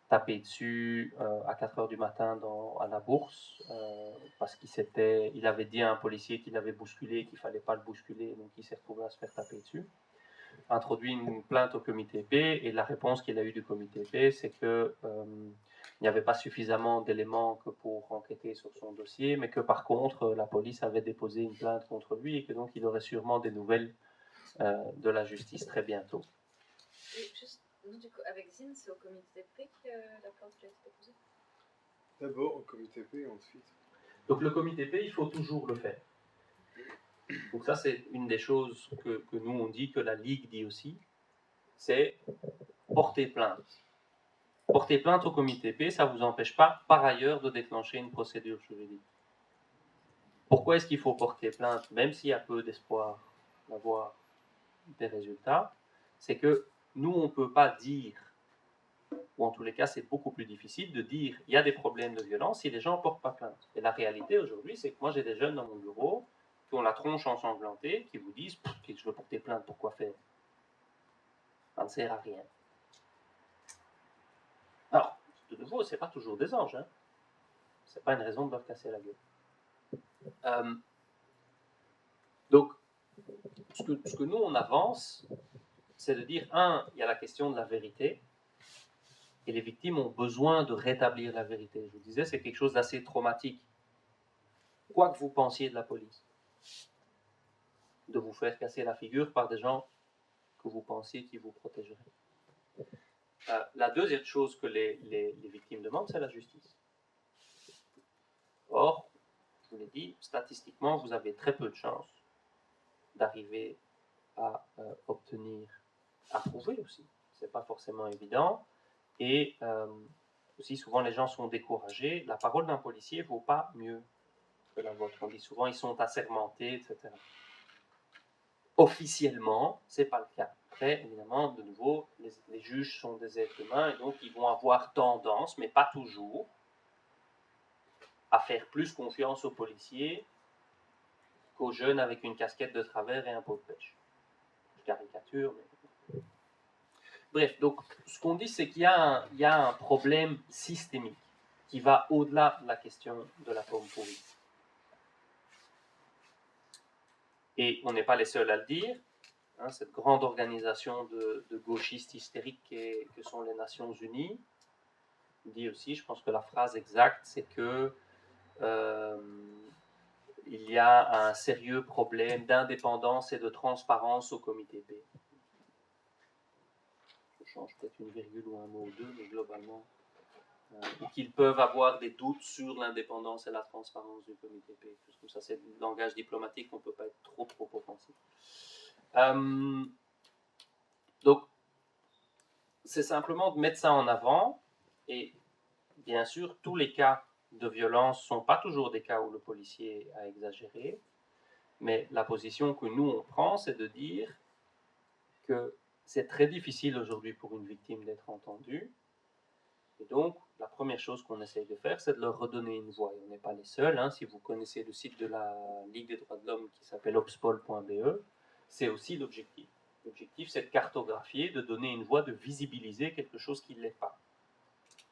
taper dessus à 4 heures du matin à la bourse parce qu'il avait dit à un policier qu'il avait bousculé, qu'il ne fallait pas le bousculer, donc il s'est retrouvé à se faire taper dessus. Introduit une plainte au comité P et la réponse qu'il a eue du comité P, c'est que il n'y avait pas suffisamment d'éléments que pour enquêter sur son dossier, mais que par contre la police avait déposé une plainte contre lui et que donc il aurait sûrement des nouvelles de la justice très bientôt. Et juste, du coup, avec Zine, c'est au comité P que la plainte a été déposée? D'abord au comité P et ensuite. Donc le comité P, il faut toujours le faire. Donc ça, c'est une des choses que nous, on dit, que la Ligue dit aussi, c'est porter plainte. Porter plainte au comité P, ça ne vous empêche pas, par ailleurs, de déclencher une procédure juridique. Pourquoi est-ce qu'il faut porter plainte, même s'il y a peu d'espoir d'avoir des résultats? C'est que nous, on ne peut pas dire ou en tous les cas, c'est beaucoup plus difficile de dire il y a des problèmes de violence si les gens ne portent pas plainte. Et la réalité aujourd'hui, c'est que moi j'ai des jeunes dans mon bureau qui ont la tronche ensanglantée, qui vous disent que je veux porter plainte, pourquoi faire? Ça ne sert à rien. Alors, de nouveau, ce n'est pas toujours des anges, hein. Ce n'est pas une raison de leur casser la gueule. Donc, ce que nous on avance, c'est de dire, il y a la question de la vérité, et les victimes ont besoin de rétablir la vérité. Je vous disais, c'est quelque chose d'assez traumatique. Quoi que vous pensiez de la police, de vous faire casser la figure par des gens que vous pensiez qui vous protégeraient. La deuxième chose que les victimes demandent, c'est la justice. Or, je vous l'ai dit, statistiquement, vous avez très peu de chances d'arriver à obtenir, à prouver aussi. C'est pas forcément évident. Et aussi, souvent, les gens sont découragés. La parole d'un policier ne vaut pas mieux que la vôtre. On dit souvent, ils sont assermentés, etc. Officiellement, ce n'est pas le cas. Après, évidemment, de nouveau, les juges sont des êtres humains et donc ils vont avoir tendance, mais pas toujours, à faire plus confiance aux policiers qu'aux jeunes avec une casquette de travers et un pot de pêche. Je caricature, mais... Bref, donc ce qu'on dit, c'est qu'il y a un problème systémique qui va au-delà de la question de la pomme pourrie. Et on n'est pas les seuls à le dire. Cette grande organisation de gauchistes hystériques que sont les Nations Unies dit aussi, je pense que la phrase exacte, c'est que il y a un sérieux problème d'indépendance et de transparence au comité P. Je change peut-être une virgule ou un mot ou deux, mais globalement, ou qu'ils peuvent avoir des doutes sur l'indépendance et la transparence du comité P. Comme ça, c'est du langage diplomatique, on ne peut pas être trop offensif. Donc, c'est simplement de mettre ça en avant, et bien sûr, tous les cas de violence ne sont pas toujours des cas où le policier a exagéré, mais la position que nous, on prend, c'est de dire que c'est très difficile aujourd'hui pour une victime d'être entendue, et donc, la première chose qu'on essaye de faire, c'est de leur redonner une voix. Et on n'est pas les seuls, hein. Si vous connaissez le site de la Ligue des droits de l'homme qui s'appelle obspol.be, c'est aussi l'objectif. L'objectif, c'est de cartographier, de donner une voix, de visibiliser quelque chose qui ne l'est pas.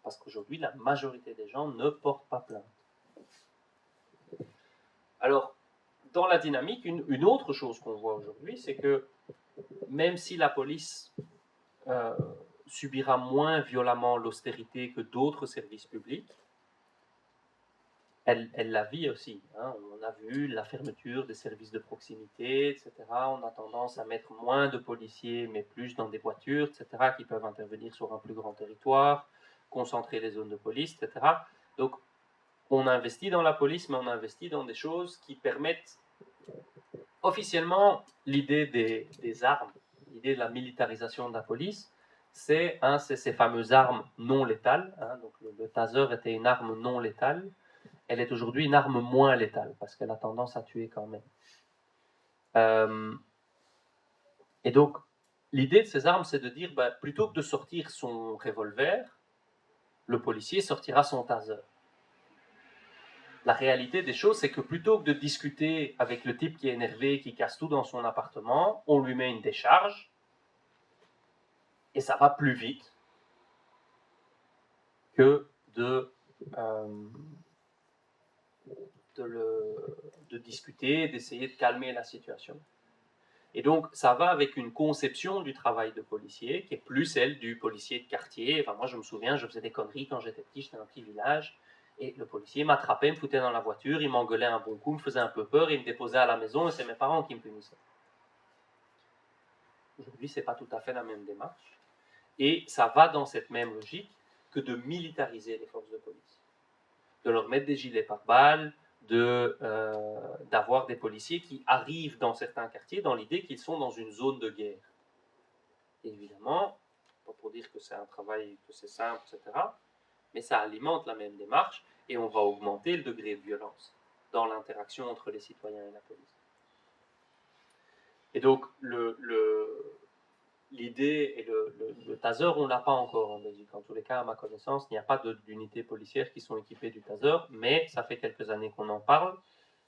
Parce qu'aujourd'hui, la majorité des gens ne portent pas plainte. Alors, dans la dynamique, une autre chose qu'on voit aujourd'hui, c'est que même si la police subira moins violemment l'austérité que d'autres services publics, elle la vit aussi. Hein. On a vu la fermeture des services de proximité, etc. On a tendance à mettre moins de policiers, mais plus dans des voitures, etc., qui peuvent intervenir sur un plus grand territoire, concentrer les zones de police, etc. Donc, on investit dans la police, mais on investit dans des choses qui permettent officiellement l'idée des armes, l'idée de la militarisation de la police, c'est ces fameuses armes non létales. Hein. Donc, le taser était une arme non létale. Elle est aujourd'hui une arme moins létale, parce qu'elle a tendance à tuer quand même. Et donc, l'idée de ces armes, c'est de dire, plutôt que de sortir son revolver, le policier sortira son taser. La réalité des choses, c'est que plutôt que de discuter avec le type qui est énervé, qui casse tout dans son appartement, on lui met une décharge, et ça va plus vite que de discuter, d'essayer de calmer la situation. Et donc, ça va avec une conception du travail de policier qui est plus celle du policier de quartier. Enfin, moi, je me souviens, je faisais des conneries quand j'étais petit, j'étais dans un petit village, et le policier m'attrapait, me foutait dans la voiture, il m'engueulait un bon coup, me faisait un peu peur, il me déposait à la maison, et c'est mes parents qui me punissaient. Aujourd'hui, ce n'est pas tout à fait la même démarche. Et ça va dans cette même logique que de militariser les forces de police. De leur mettre des gilets pare-balles, d'avoir des policiers qui arrivent dans certains quartiers dans l'idée qu'ils sont dans une zone de guerre. Et évidemment, pas pour dire que c'est un travail, que c'est simple, etc., mais ça alimente la même démarche et on va augmenter le degré de violence dans l'interaction entre les citoyens et la police. Et donc, l'idée et le taser, on ne l'a pas encore en Belgique. En tous les cas, à ma connaissance, il n'y a pas d'unités policières qui sont équipées du taser, mais ça fait quelques années qu'on en parle.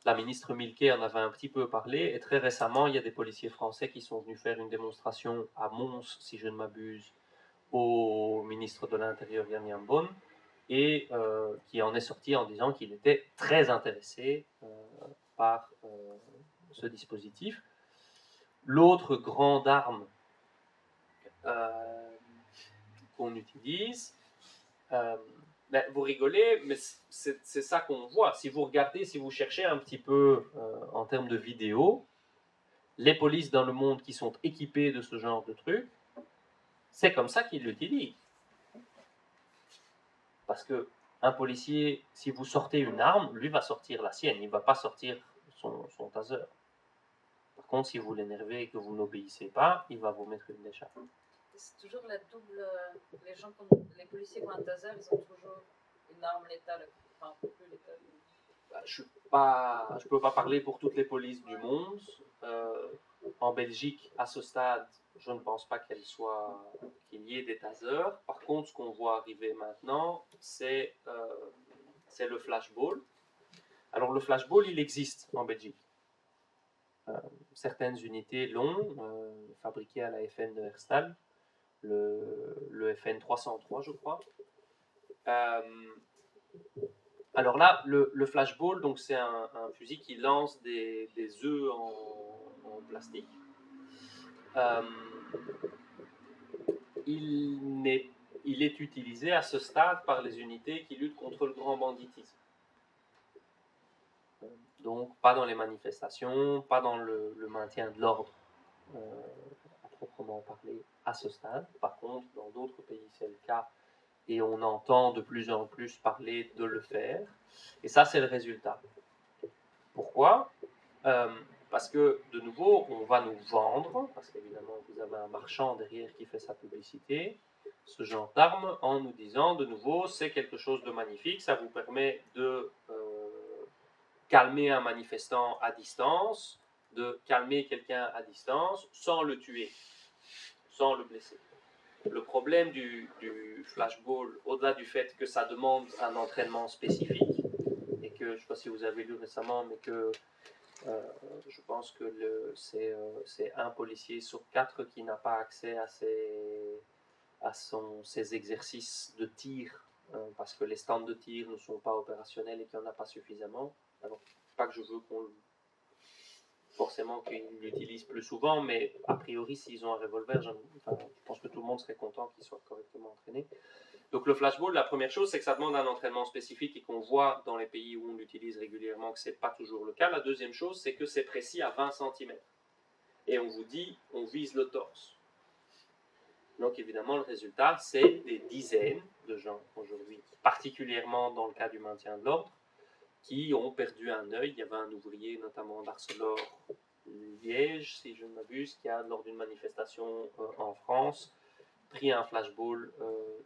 La ministre Milquet en avait un petit peu parlé, et très récemment, il y a des policiers français qui sont venus faire une démonstration à Mons, si je ne m'abuse, au ministre de l'Intérieur Yann Yambon, et qui en est sorti en disant qu'il était très intéressé par ce dispositif. L'autre grande arme qu'on utilise, ben, vous rigolez, mais c'est ça qu'on voit. Si vous regardez, si vous cherchez un petit peu en termes de vidéos, les polices dans le monde qui sont équipées de ce genre de truc, c'est comme ça qu'ils l'utilisent. Parce que un policier, si vous sortez une arme, lui va sortir la sienne, il ne va pas sortir son taser. Par contre, si vous l'énervez et que vous n'obéissez pas, il va vous mettre une décharge. C'est toujours la double. Les policiers qui ont un taser, ils ont toujours une arme létale. Enfin, un peu plus létale. Je ne peux pas parler pour toutes les polices du monde. En Belgique, à ce stade, je ne pense pas qu'il y ait des tasers. Par contre, ce qu'on voit arriver maintenant, c'est le flashball. Alors, le flashball, il existe en Belgique. Certaines unités l'ont, fabriquées à la FN de Herstal, le FN 303, je crois. Alors là, le flashball, donc c'est un fusil qui lance des œufs en plastique. Il est utilisé à ce stade par les unités qui luttent contre le grand banditisme. Donc pas dans les manifestations, pas dans le maintien de l'ordre à proprement parler à ce stade. Par contre, dans d'autres pays, c'est le cas. Et on entend de plus en plus parler de le faire. Et ça, c'est le résultat. Pourquoi ? Parce que, de nouveau, on va nous vendre, parce qu'évidemment, vous avez un marchand derrière qui fait sa publicité, ce genre d'arme, en nous disant, de nouveau, c'est quelque chose de magnifique, ça vous permet de calmer un manifestant à distance, de calmer quelqu'un à distance, sans le tuer, sans le blesser. Le problème du flashball, au-delà du fait que ça demande un entraînement spécifique, et que, je ne sais pas si vous avez lu récemment, mais que je pense que c'est un policier sur 4 qui n'a pas accès à ses exercices de tir, parce que les stands de tir ne sont pas opérationnels et qu'il n'y en a pas suffisamment. Alors, pas que je veux forcément qu'ils l'utilisent plus souvent, mais a priori, s'ils ont un revolver, je pense que tout le monde serait content qu'il soit correctement entraîné. Donc le flashball, la première chose, c'est que ça demande un entraînement spécifique et qu'on voit dans les pays où on l'utilise régulièrement que ce n'est pas toujours le cas. La deuxième chose, c'est que c'est précis à 20 cm. Et on vous dit, on vise le torse. Donc évidemment, le résultat, c'est des dizaines de gens aujourd'hui, particulièrement dans le cas du maintien de l'ordre, qui ont perdu un œil. Il y avait un ouvrier, notamment d'Arcelor-Liège, si je ne m'abuse, qui a, lors d'une manifestation en France, pris un flashball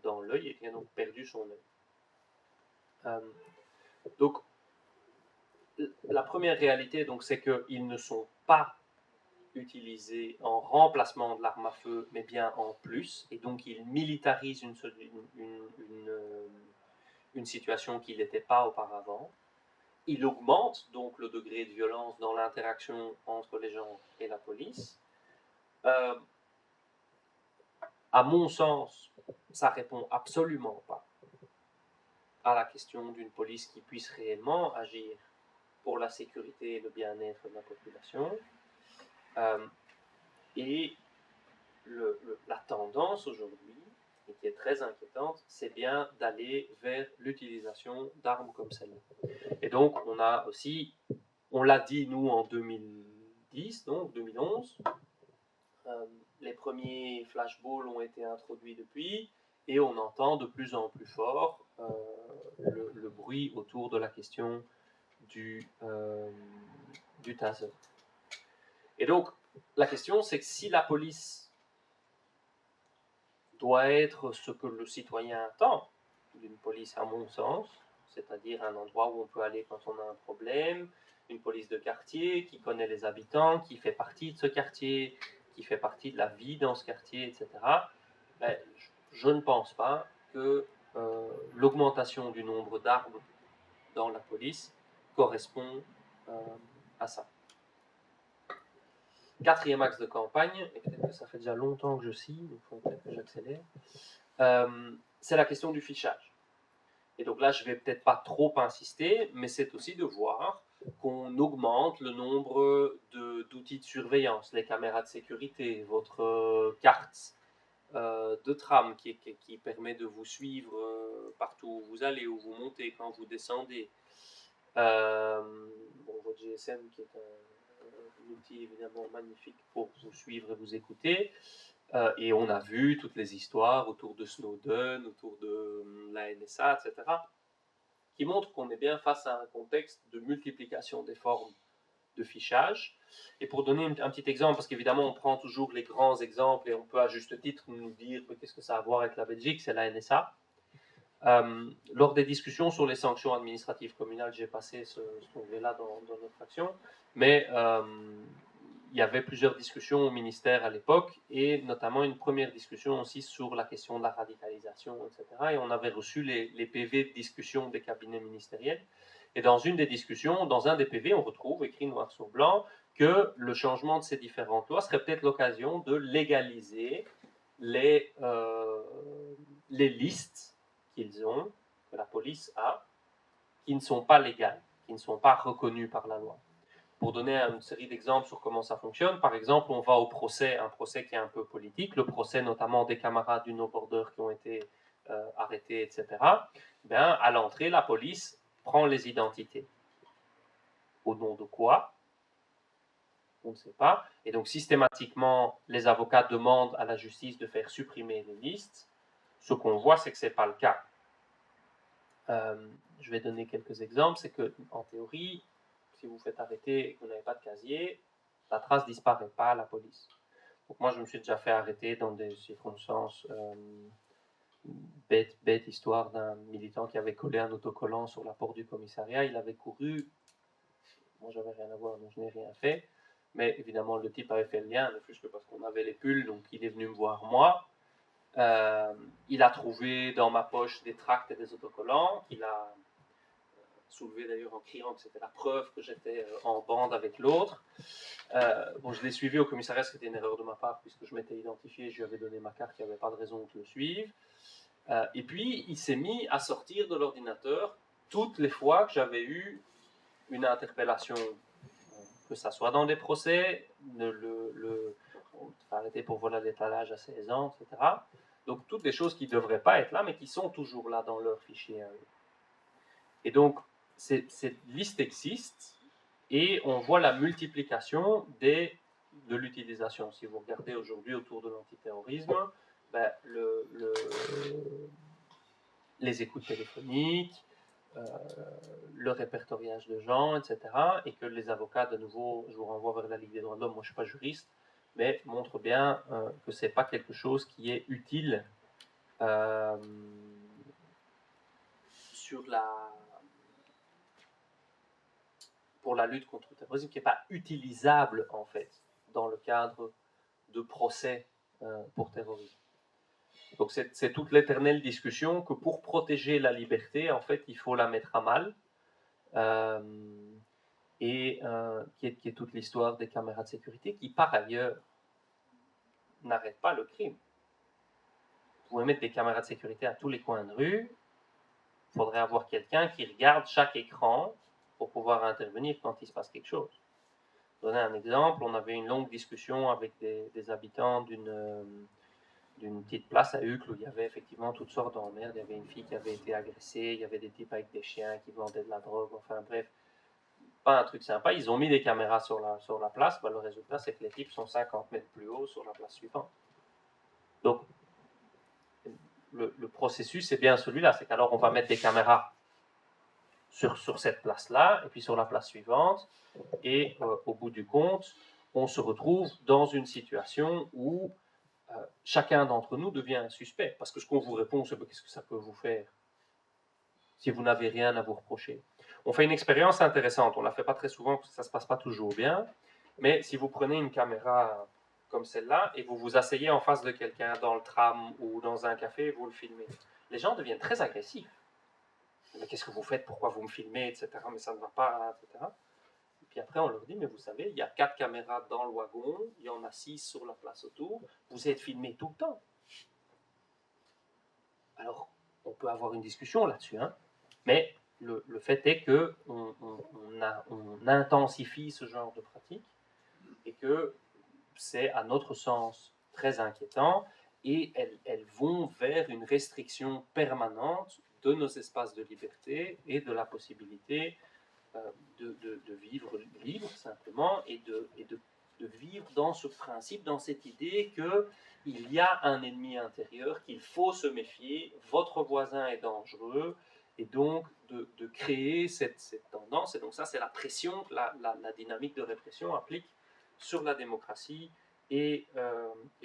dans l'œil et qui a donc perdu son œil. Donc, la première réalité, donc, c'est qu'ils ne sont pas utilisés en remplacement de l'arme à feu, mais bien en plus, et donc ils militarisent une situation qui n'était pas auparavant. Il augmente donc le degré de violence dans l'interaction entre les gens et la police. À mon sens, ça répond absolument pas à la question d'une police qui puisse réellement agir pour la sécurité et le bien-être de la population. Et la tendance aujourd'hui, et qui est très inquiétante, c'est bien d'aller vers l'utilisation d'armes comme celle-là. Et donc, on a aussi, on l'a dit nous en 2010, donc 2011, les premiers flashballs ont été introduits depuis, et on entend de plus en plus fort le bruit autour de la question du taser. Et donc, la question, c'est que si la police doit être ce que le citoyen attend d'une police, à mon sens, c'est-à-dire un endroit où on peut aller quand on a un problème, une police de quartier qui connaît les habitants, qui fait partie de ce quartier, qui fait partie de la vie dans ce quartier, etc., ben, je ne pense pas que l'augmentation du nombre d'arbres dans la police correspond à ça. Quatrième axe de campagne, et peut-être que ça fait déjà longtemps que je scie, donc il faut peut-être que j'accélère, c'est la question du fichage. Et donc là, je ne vais peut-être pas trop insister, mais c'est aussi de voir qu'on augmente le nombre d'outils de surveillance, les caméras de sécurité, votre carte de tram qui permet de vous suivre partout où vous allez, où vous montez, quand vous descendez. Votre GSM qui est un outil évidemment magnifique pour vous suivre et vous écouter. Et on a vu toutes les histoires autour de Snowden, autour de la NSA, etc., qui montrent qu'on est bien face à un contexte de multiplication des formes de fichage. Et pour donner un petit exemple, parce qu'évidemment on prend toujours les grands exemples et on peut à juste titre nous dire qu'est-ce que ça a à voir avec la Belgique, c'est la NSA. Lors des discussions sur les sanctions administratives communales, j'ai passé ce onglet-là dans notre action, mais il y avait plusieurs discussions au ministère à l'époque, et notamment une première discussion aussi sur la question de la radicalisation, etc. Et on avait reçu les PV de discussion des cabinets ministériels. Et dans une des discussions, dans un des PV, on retrouve écrit noir sur blanc que le changement de ces différentes lois serait peut-être l'occasion de légaliser les listes qu'ils ont, que la police a, qui ne sont pas légales, qui ne sont pas reconnues par la loi. Pour donner une série d'exemples sur comment ça fonctionne, par exemple, on va au procès, un procès qui est un peu politique, le procès notamment des camarades du No Border qui ont été arrêtés, etc. Ben, à l'entrée, la police prend les identités. Au nom de quoi? On ne sait pas. Et donc, systématiquement, les avocats demandent à la justice de faire supprimer les listes. Ce qu'on voit, c'est que ce n'est pas le cas. Je vais donner quelques exemples. C'est que, en théorie, si vous faites arrêter et que vous n'avez pas de casier, la trace disparaît pas à la police. Donc moi, je me suis déjà fait arrêter dans des circonstances bête histoire d'un militant qui avait collé un autocollant sur la porte du commissariat. Il avait couru. Moi, j'avais rien à voir, donc je n'ai rien fait. Mais évidemment, le type avait fait le lien, ne fût-ce que parce qu'on avait les pulls, donc il est venu me voir moi. Il a trouvé dans ma poche des tracts et des autocollants, qu'il a soulevé d'ailleurs en criant que c'était la preuve que j'étais en bande avec l'autre. Je l'ai suivi au commissariat, c'était une erreur de ma part, puisque je m'étais identifié, je lui avais donné ma carte, il n'y avait pas de raison que je le suive. Et puis, il s'est mis à sortir de l'ordinateur toutes les fois que j'avais eu une interpellation, que ça soit dans des procès, arrêté pour vol à l'étalage à 16 ans, etc. Donc, toutes les choses qui ne devraient pas être là, mais qui sont toujours là dans leur fichier à eux. Et donc, cette liste existe et on voit la multiplication de l'utilisation. Si vous regardez aujourd'hui autour de l'antiterrorisme, ben, les écoutes téléphoniques, le répertoriage de gens, etc. Et que les avocats, de nouveau, je vous renvoie vers la Ligue des droits de l'homme, moi je ne suis pas juriste, mais montrent bien que ce n'est pas quelque chose qui est utile pour la lutte contre le terrorisme, qui n'est pas utilisable en fait dans le cadre de procès pour terrorisme. Donc c'est toute l'éternelle discussion que pour protéger la liberté, en fait, il faut la mettre à mal. Qui est toute l'histoire des caméras de sécurité qui, par ailleurs, n'arrêtent pas le crime. Vous pouvez mettre des caméras de sécurité à tous les coins de rue. Il faudrait avoir quelqu'un qui regarde chaque écran pour pouvoir intervenir quand il se passe quelque chose. Pour donner un exemple, on avait une longue discussion avec des habitants d'une petite place à Uccle où il y avait effectivement toutes sortes d'emmerdes. Il y avait une fille qui avait été agressée, il y avait des types avec des chiens qui vendaient de la drogue, enfin bref, pas un truc sympa. Ils ont mis des caméras sur la place, le résultat c'est que les types sont 50 mètres plus haut sur la place suivante. Donc, le processus c'est bien celui-là, c'est qu'alors on va mettre des caméras sur cette place-là, et puis sur la place suivante, et au bout du compte, on se retrouve dans une situation où chacun d'entre nous devient un suspect, parce que ce qu'on vous répond, c'est qu'est-ce que ça peut vous faire si vous n'avez rien à vous reprocher. On fait une expérience intéressante, on ne la fait pas très souvent, parce que ça ne se passe pas toujours bien, mais si vous prenez une caméra comme celle-là, et vous vous asseyez en face de quelqu'un dans le tram ou dans un café et vous le filmez. Les gens deviennent très agressifs. Mais qu'est-ce que vous faites? Pourquoi vous me filmez, etc. Mais ça ne va pas, etc. Et puis après, on leur dit, mais vous savez, il y a 4 caméras dans le wagon, il y en a 6 sur la place autour, vous êtes filmés tout le temps. Alors, on peut avoir une discussion là-dessus, hein, mais le fait est qu'on on intensifie ce genre de pratique et que c'est, à notre sens, très inquiétant et elles vont vers une restriction permanente de nos espaces de liberté et de la possibilité de vivre libre, simplement, et de vivre dans ce principe, dans cette idée qu'il y a un ennemi intérieur, qu'il faut se méfier, votre voisin est dangereux, et donc de créer cette tendance. Et donc ça, c'est la pression que la dynamique de répression applique sur la démocratie et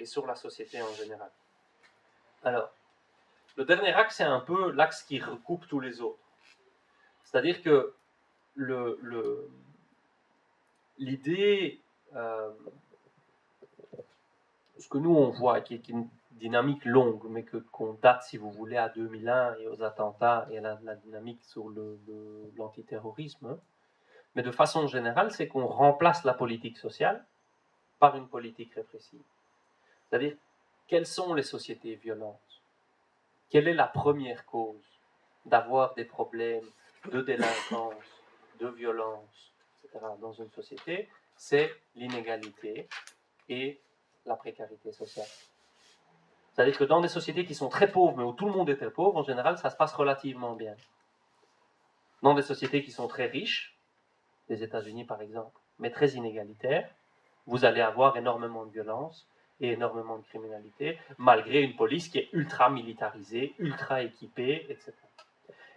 sur la société en général. Alors, le dernier axe, c'est un peu l'axe qui recoupe tous les autres. C'est-à-dire que l'idée, ce que nous on voit, qui est une dynamique longue, mais qu'on date, si vous voulez, à 2001 et aux attentats et à la dynamique sur l'antiterrorisme, hein, mais de façon générale, c'est qu'on remplace la politique sociale par une politique répressive. C'est-à-dire, quelles sont les sociétés violentes? Quelle est la première cause d'avoir des problèmes de délinquance, de violence, etc. dans une société? C'est l'inégalité et la précarité sociale. C'est-à-dire que dans des sociétés qui sont très pauvres, mais où tout le monde est très pauvre, en général, ça se passe relativement bien. Dans des sociétés qui sont très riches, les États-Unis par exemple, mais très inégalitaires, vous allez avoir énormément de violence et énormément de criminalité, malgré une police qui est ultra militarisée, ultra équipée, etc.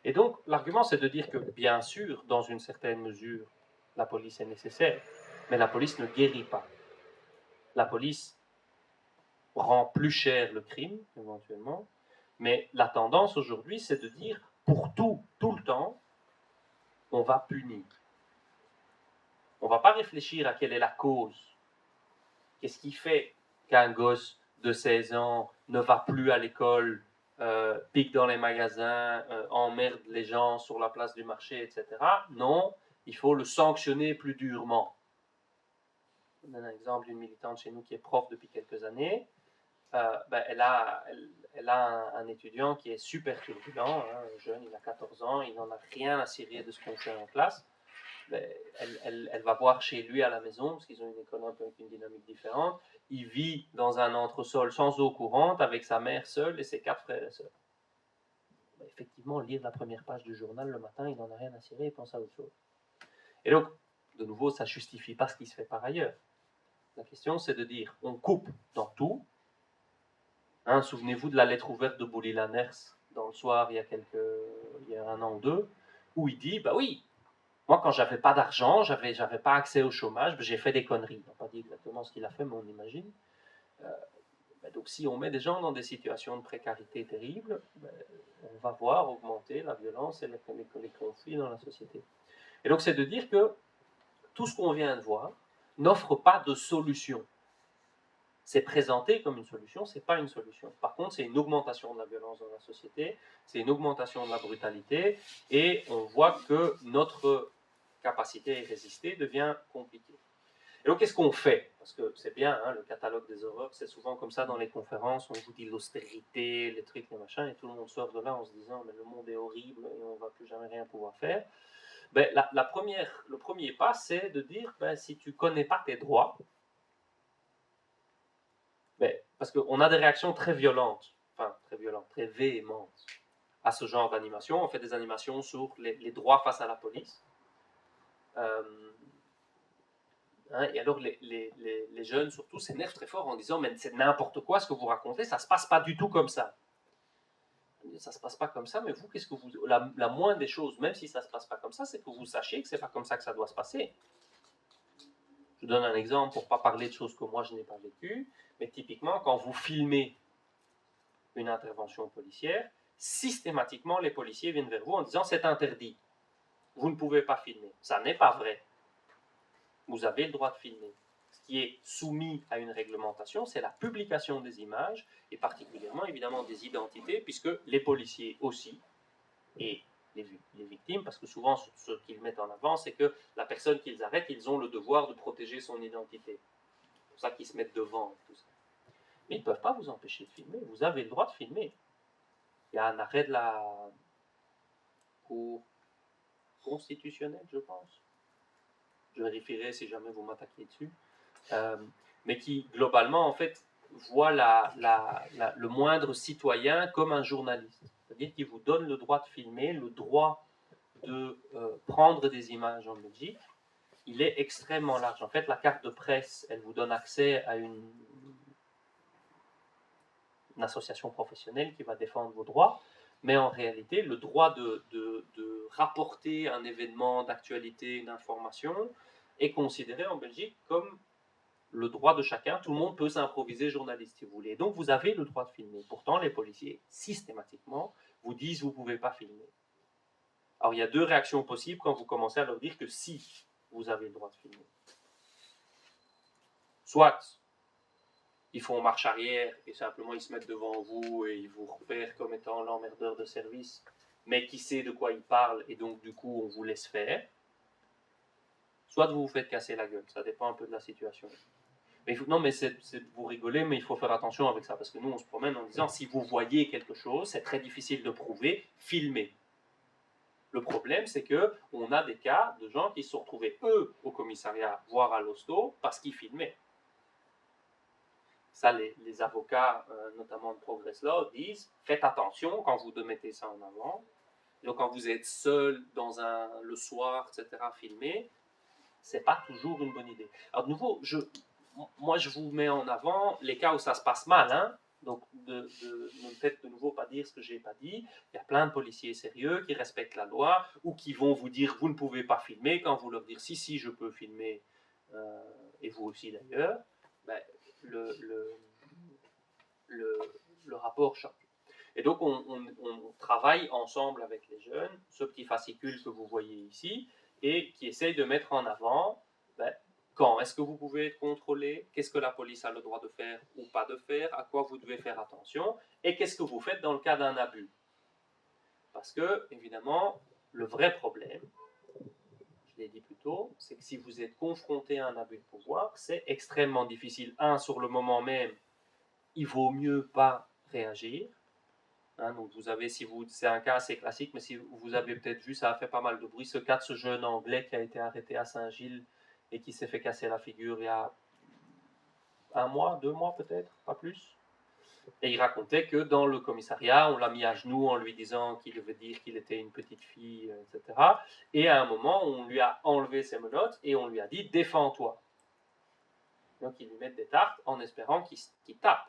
Et donc, l'argument, c'est de dire que, bien sûr, dans une certaine mesure, la police est nécessaire, mais la police ne guérit pas. La police rend plus cher le crime, éventuellement, mais la tendance aujourd'hui, c'est de dire, pour tout le temps, on va punir. On ne va pas réfléchir à quelle est la cause. Qu'est-ce qui fait qu'un gosse de 16 ans ne va plus à l'école, pique dans les magasins, emmerde les gens sur la place du marché, etc. Non, il faut le sanctionner plus durement. Je donne un exemple d'une militante chez nous qui est prof depuis quelques années. Elle a un étudiant qui est super turbulent, hein, jeune, il a 14 ans, il n'en a rien à cirer de ce qu'on fait en classe. Elle va voir chez lui à la maison, parce qu'ils ont une école un peu avec une dynamique différente. Il vit dans un entresol sans eau courante, avec sa mère seule et ses 4 frères et sœurs. Effectivement, lire la première page du journal le matin, il n'en a rien à cirer, il pense à autre chose. Et donc, de nouveau, ça ne justifie pas ce qui se fait par ailleurs. La question, c'est de dire, on coupe dans tout. Hein, souvenez-vous de la lettre ouverte de Bouli Lanners dans le soir, il y a 1 an ou 2, où il dit, bah oui, moi, quand j'avais pas d'argent, j'avais pas accès au chômage, j'ai fait des conneries. Il n'a pas dit exactement ce qu'il a fait, mais on imagine. Donc, si on met des gens dans des situations de précarité terribles, on va voir augmenter la violence et les conflits dans la société. Et donc, c'est de dire que tout ce qu'on vient de voir n'offre pas de solution. C'est présenté comme une solution, c'est pas une solution. Par contre, c'est une augmentation de la violence dans la société, c'est une augmentation de la brutalité, et on voit que notre capacité à résister devient compliquée. Et donc, qu'est-ce qu'on fait? Parce que c'est bien, hein, le catalogue des horreurs, c'est souvent comme ça dans les conférences, on vous dit l'austérité, les trucs, les machins, et tout le monde sort de là en se disant, mais le monde est horrible et on ne va plus jamais rien pouvoir faire. Le premier pas, c'est de dire, si tu ne connais pas tes droits, parce qu'on a des réactions très violentes, très véhémentes à ce genre d'animation. On fait des animations sur les droits face à la police. Et alors les jeunes, surtout, s'énervent très fort en disant « mais c'est n'importe quoi ce que vous racontez, ça ne se passe pas du tout comme ça ». Ça ne se passe pas comme ça, mais vous, qu'est-ce que vous... La moindre des choses, même si ça ne se passe pas comme ça, c'est que vous sachiez que ce n'est pas comme ça que ça doit se passer. Je donne un exemple pour ne pas parler de choses que moi je n'ai pas vécues, mais typiquement, quand vous filmez une intervention policière, systématiquement, les policiers viennent vers vous en disant « c'est interdit, vous ne pouvez pas filmer ». Ça n'est pas vrai. Vous avez le droit de filmer. qui est soumis à une réglementation, c'est la publication des images, et particulièrement évidemment des identités, puisque les policiers aussi, et les victimes, parce que souvent ce qu'ils mettent en avant, c'est que la personne qu'ils arrêtent, ils ont le devoir de protéger son identité. C'est pour ça qu'ils se mettent devant tout ça. Mais ils ne peuvent pas vous empêcher de filmer, vous avez le droit de filmer. Il y a un arrêt de la Cour constitutionnelle, je pense. Je vérifierai si jamais vous m'attaquez dessus. Mais qui, globalement, en fait, voit le moindre citoyen comme un journaliste. C'est-à-dire qu'il vous donne le droit de filmer, le droit de prendre des images en Belgique. Il est extrêmement large. En fait, la carte de presse, elle vous donne accès à une association professionnelle qui va défendre vos droits. Mais en réalité, le droit de rapporter un événement d'actualité, une information, est considéré en Belgique comme le droit de chacun. Tout le monde peut s'improviser journaliste si vous voulez. Donc vous avez le droit de filmer. Pourtant, les policiers, systématiquement, vous disent vous ne pouvez pas filmer. Alors il y a deux réactions possibles quand vous commencez à leur dire que si vous avez le droit de filmer. Soit ils font marche arrière et simplement ils se mettent devant vous et ils vous repèrent comme étant l'emmerdeur de service, mais qui sait de quoi il parle et donc du coup on vous laisse faire. Soit vous vous faites casser la gueule, ça dépend un peu de la situation. Mais non, mais vous rigolez, mais il faut faire attention avec ça, parce que nous on se promène en disant si vous voyez quelque chose, c'est très difficile de prouver, filmez. Le problème, c'est qu'on a des cas de gens qui se sont retrouvés, eux, au commissariat, voire à l'hosto, parce qu'ils filmaient. Ça, les avocats, notamment de Progress Law, disent faites attention quand vous mettez ça en avant. Donc, quand vous êtes seul le soir, etc., filmé, c'est pas toujours une bonne idée. Alors, de nouveau, moi, je vous mets en avant les cas où ça se passe mal, hein. Donc, ne me faites de nouveau pas dire ce que je n'ai pas dit. Il y a plein de policiers sérieux qui respectent la loi ou qui vont vous dire vous ne pouvez pas filmer quand vous leur dire si, je peux filmer, et vous aussi d'ailleurs. Ben, le rapport change. Et donc, on travaille ensemble avec les jeunes, ce petit fascicule que vous voyez ici, et qui essaye de mettre en avant quand est-ce que vous pouvez être contrôlé, qu'est-ce que la police a le droit de faire ou pas de faire, à quoi vous devez faire attention, et qu'est-ce que vous faites dans le cas d'un abus. Parce que, évidemment, le vrai problème, je l'ai dit plus tôt, c'est que si vous êtes confronté à un abus de pouvoir, c'est extrêmement difficile. Sur le moment même, il vaut mieux pas réagir. Donc vous avez, c'est un cas assez classique, mais si vous avez peut-être vu, ça a fait pas mal de bruit, ce cas de ce jeune Anglais qui a été arrêté à Saint-Gilles et qui s'est fait casser la figure il y a 1 mois, 2 mois peut-être, pas plus. Et il racontait que dans le commissariat, on l'a mis à genoux en lui disant qu'il veut dire qu'il était une petite fille, etc. Et à un moment, on lui a enlevé ses menottes et on lui a dit « défends-toi ». Donc ils lui mettent des tartes en espérant qu'il tape.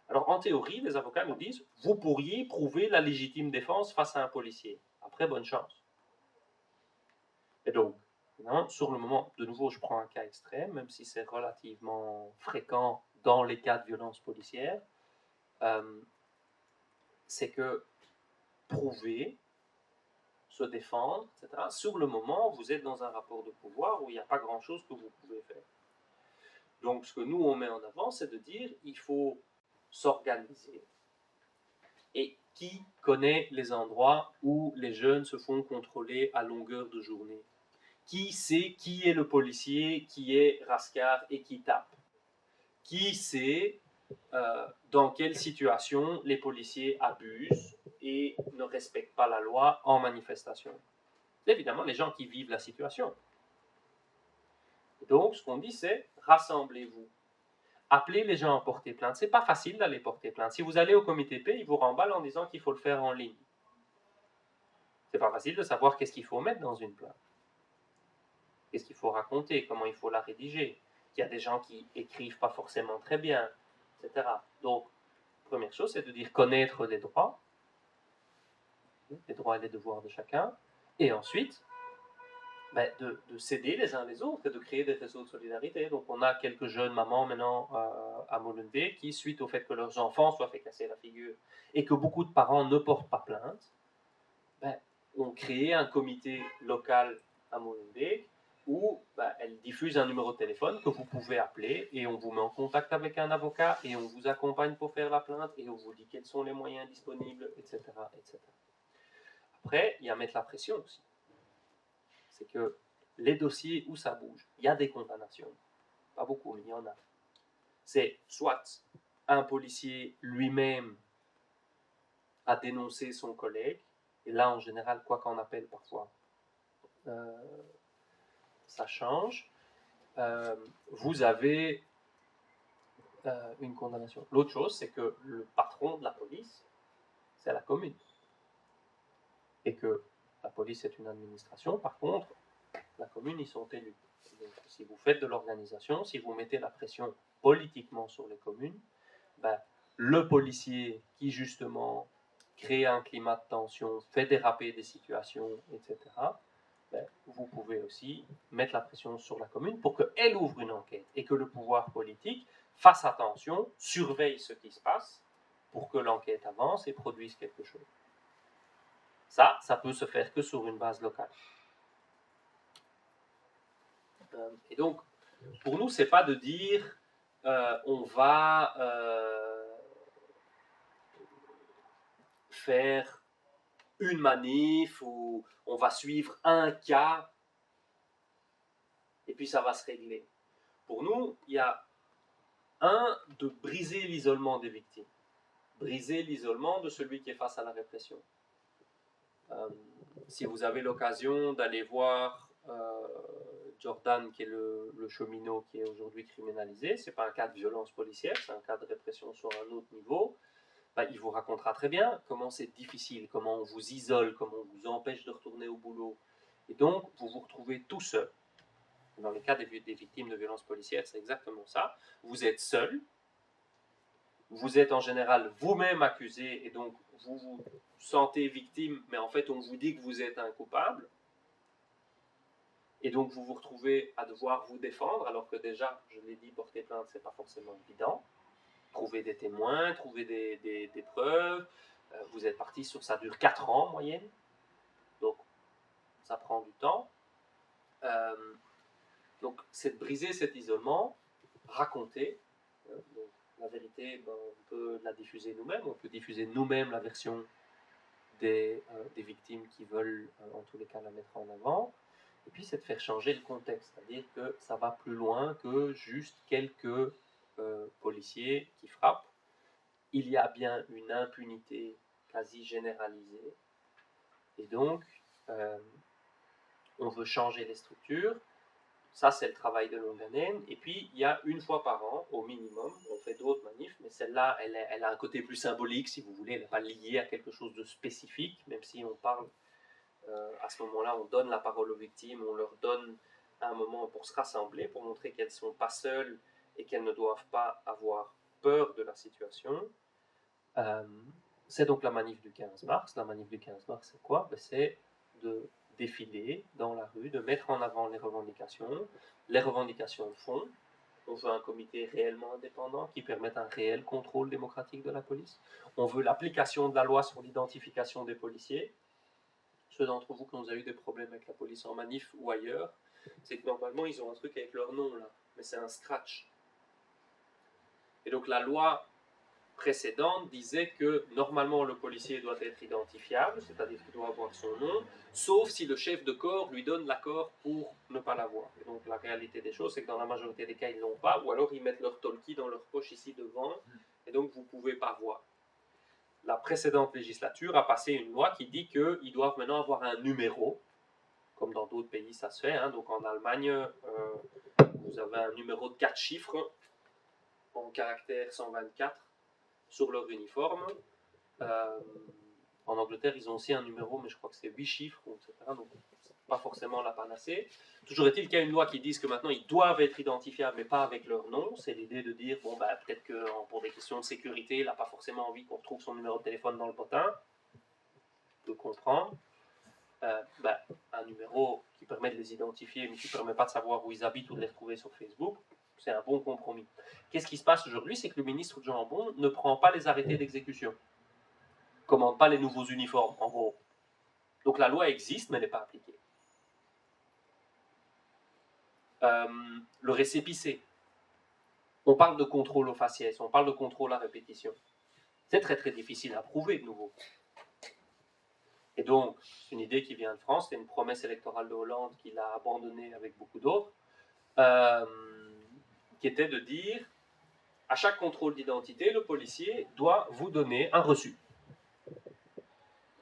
Alors, en théorie, les avocats nous disent « vous pourriez prouver la légitime défense face à un policier. Après, bonne chance. » Et donc, sur le moment, de nouveau, je prends un cas extrême, même si c'est relativement fréquent dans les cas de violence policière, c'est que prouver, se défendre, etc., sur le moment, vous êtes dans un rapport de pouvoir où il n'y a pas grand-chose que vous pouvez faire. Donc, ce que nous, on met en avant, c'est de dire il faut s'organiser. Et qui connaît les endroits où les jeunes se font contrôler à longueur de journée? Qui sait qui est le policier, qui est rascar et qui tape? Qui sait dans quelle situation les policiers abusent et ne respectent pas la loi en manifestation? C'est évidemment les gens qui vivent la situation. Donc, ce qu'on dit, c'est rassemblez-vous. Appelez les gens à porter plainte. C'est pas facile d'aller porter plainte. Si vous allez au comité P, ils vous remballent en disant qu'il faut le faire en ligne. C'est pas facile de savoir qu'est-ce qu'il faut mettre dans une plainte. Qu'est-ce qu'il faut raconter, comment il faut la rédiger. Il y a des gens qui écrivent pas forcément très bien, etc. Donc, première chose, c'est de dire connaître les droits et les devoirs de chacun, et ensuite, de s'aider les uns les autres et de créer des réseaux de solidarité. Donc on a quelques jeunes mamans maintenant à Molenbeek qui, suite au fait que leurs enfants soient fait casser la figure et que beaucoup de parents ne portent pas plainte, ont créé un comité local à Molenbeek où elle diffuse un numéro de téléphone que vous pouvez appeler et on vous met en contact avec un avocat et on vous accompagne pour faire la plainte et on vous dit quels sont les moyens disponibles, etc. etc. Après, il y a mettre la pression aussi. C'est que les dossiers où ça bouge, il y a des condamnations. Pas beaucoup, mais il y en a. C'est soit un policier lui-même a dénoncé son collègue, et là en général, quoi qu'on appelle parfois, ça change. Vous avez une condamnation. L'autre chose, c'est que le patron de la police, c'est la commune. Et que la police est une administration, par contre, la commune, ils sont élus. Donc, si vous faites de l'organisation, si vous mettez la pression politiquement sur les communes, le policier qui justement crée un climat de tension, fait déraper des situations, etc., vous pouvez aussi mettre la pression sur la commune pour qu'elle ouvre une enquête et que le pouvoir politique fasse attention, surveille ce qui se passe pour que l'enquête avance et produise quelque chose. Ça peut se faire que sur une base locale. Et donc, pour nous, c'est pas de dire on va faire une manif ou on va suivre un cas et puis ça va se régler. Pour nous, il y a de briser l'isolement des victimes, briser l'isolement de celui qui est face à la répression. Si vous avez l'occasion d'aller voir Jordan, qui est le cheminot qui est aujourd'hui criminalisé, c'est pas un cas de violence policière, c'est un cas de répression sur un autre niveau. Il vous racontera très bien comment c'est difficile, comment on vous isole, comment on vous empêche de retourner au boulot. Et donc, vous vous retrouvez tout seul. Dans les cas des victimes de violences policières, c'est exactement ça. Vous êtes seul, vous êtes en général vous-même accusé, et donc vous vous sentez victime, mais en fait, on vous dit que vous êtes un coupable. Et donc, vous vous retrouvez à devoir vous défendre, alors que déjà, je l'ai dit, porter plainte, c'est pas forcément évident. Trouver des témoins, trouver des preuves. Vous êtes parti sur ça dure 4 ans en moyenne. Donc, ça prend du temps. Donc, c'est de briser cet isolement, raconter. Donc, la vérité, on peut la diffuser nous-mêmes. On peut diffuser nous-mêmes la version des victimes qui veulent, en tous les cas, la mettre en avant. Et puis, c'est de faire changer le contexte. C'est-à-dire que ça va plus loin que juste quelques policiers qui frappent. Il y a bien une impunité quasi généralisée. Et donc, on veut changer les structures. Ça, c'est le travail de longue haleine. Et puis, il y a une fois par an, au minimum, on fait d'autres manifs, mais celle-là, elle a un côté plus symbolique, si vous voulez. Elle n'est pas liée à quelque chose de spécifique, même si on parle, à ce moment-là, on donne la parole aux victimes, on leur donne un moment pour se rassembler, pour montrer qu'elles ne sont pas seules et qu'elles ne doivent pas avoir peur de la situation. C'est donc la manif du 15 mars. La manif du 15 mars, c'est quoi? C'est de défiler dans la rue, de mettre en avant les revendications de fond. On veut un comité réellement indépendant qui permette un réel contrôle démocratique de la police. On veut l'application de la loi sur l'identification des policiers. Ceux d'entre vous qui ont eu des problèmes avec la police en manif ou ailleurs, c'est que normalement ils ont un truc avec leur nom là, mais c'est un scratch. Et donc la loi précédente disait que normalement le policier doit être identifiable, c'est-à-dire qu'il doit avoir son nom, sauf si le chef de corps lui donne l'accord pour ne pas l'avoir. Et donc la réalité des choses, c'est que dans la majorité des cas, ils ne l'ont pas, ou alors ils mettent leur talkie dans leur poche ici devant, et donc vous ne pouvez pas voir. La précédente législature a passé une loi qui dit qu'ils doivent maintenant avoir un numéro, comme dans d'autres pays ça se fait, hein. Donc en Allemagne, vous avez un numéro de 4 chiffres, en caractère 124, sur leur uniforme. En Angleterre, ils ont aussi un numéro, mais je crois que c'est 8 chiffres, etc. Donc, c'est pas forcément la panacée. Toujours est-il qu'il y a une loi qui dit que maintenant, ils doivent être identifiables, mais pas avec leur nom. C'est l'idée de dire, peut-être que pour des questions de sécurité, il n'a pas forcément envie qu'on retrouve son numéro de téléphone dans le potin. On peut comprendre. Un numéro qui permet de les identifier, mais qui ne permet pas de savoir où ils habitent ou de les retrouver sur Facebook, c'est un bon compromis. Qu'est-ce qui se passe aujourd'hui? C'est que le ministre Jambon ne prend pas les arrêtés d'exécution, commande pas les nouveaux uniformes, en gros. Donc la loi existe, mais elle n'est pas appliquée. le récépissé. On parle de contrôle au faciès, on parle de contrôle à répétition. C'est très très difficile à prouver de nouveau. Et donc, c'est une idée qui vient de France, c'est une promesse électorale de Hollande qu'il a abandonnée avec beaucoup d'autres, qui était de dire, à chaque contrôle d'identité, le policier doit vous donner un reçu.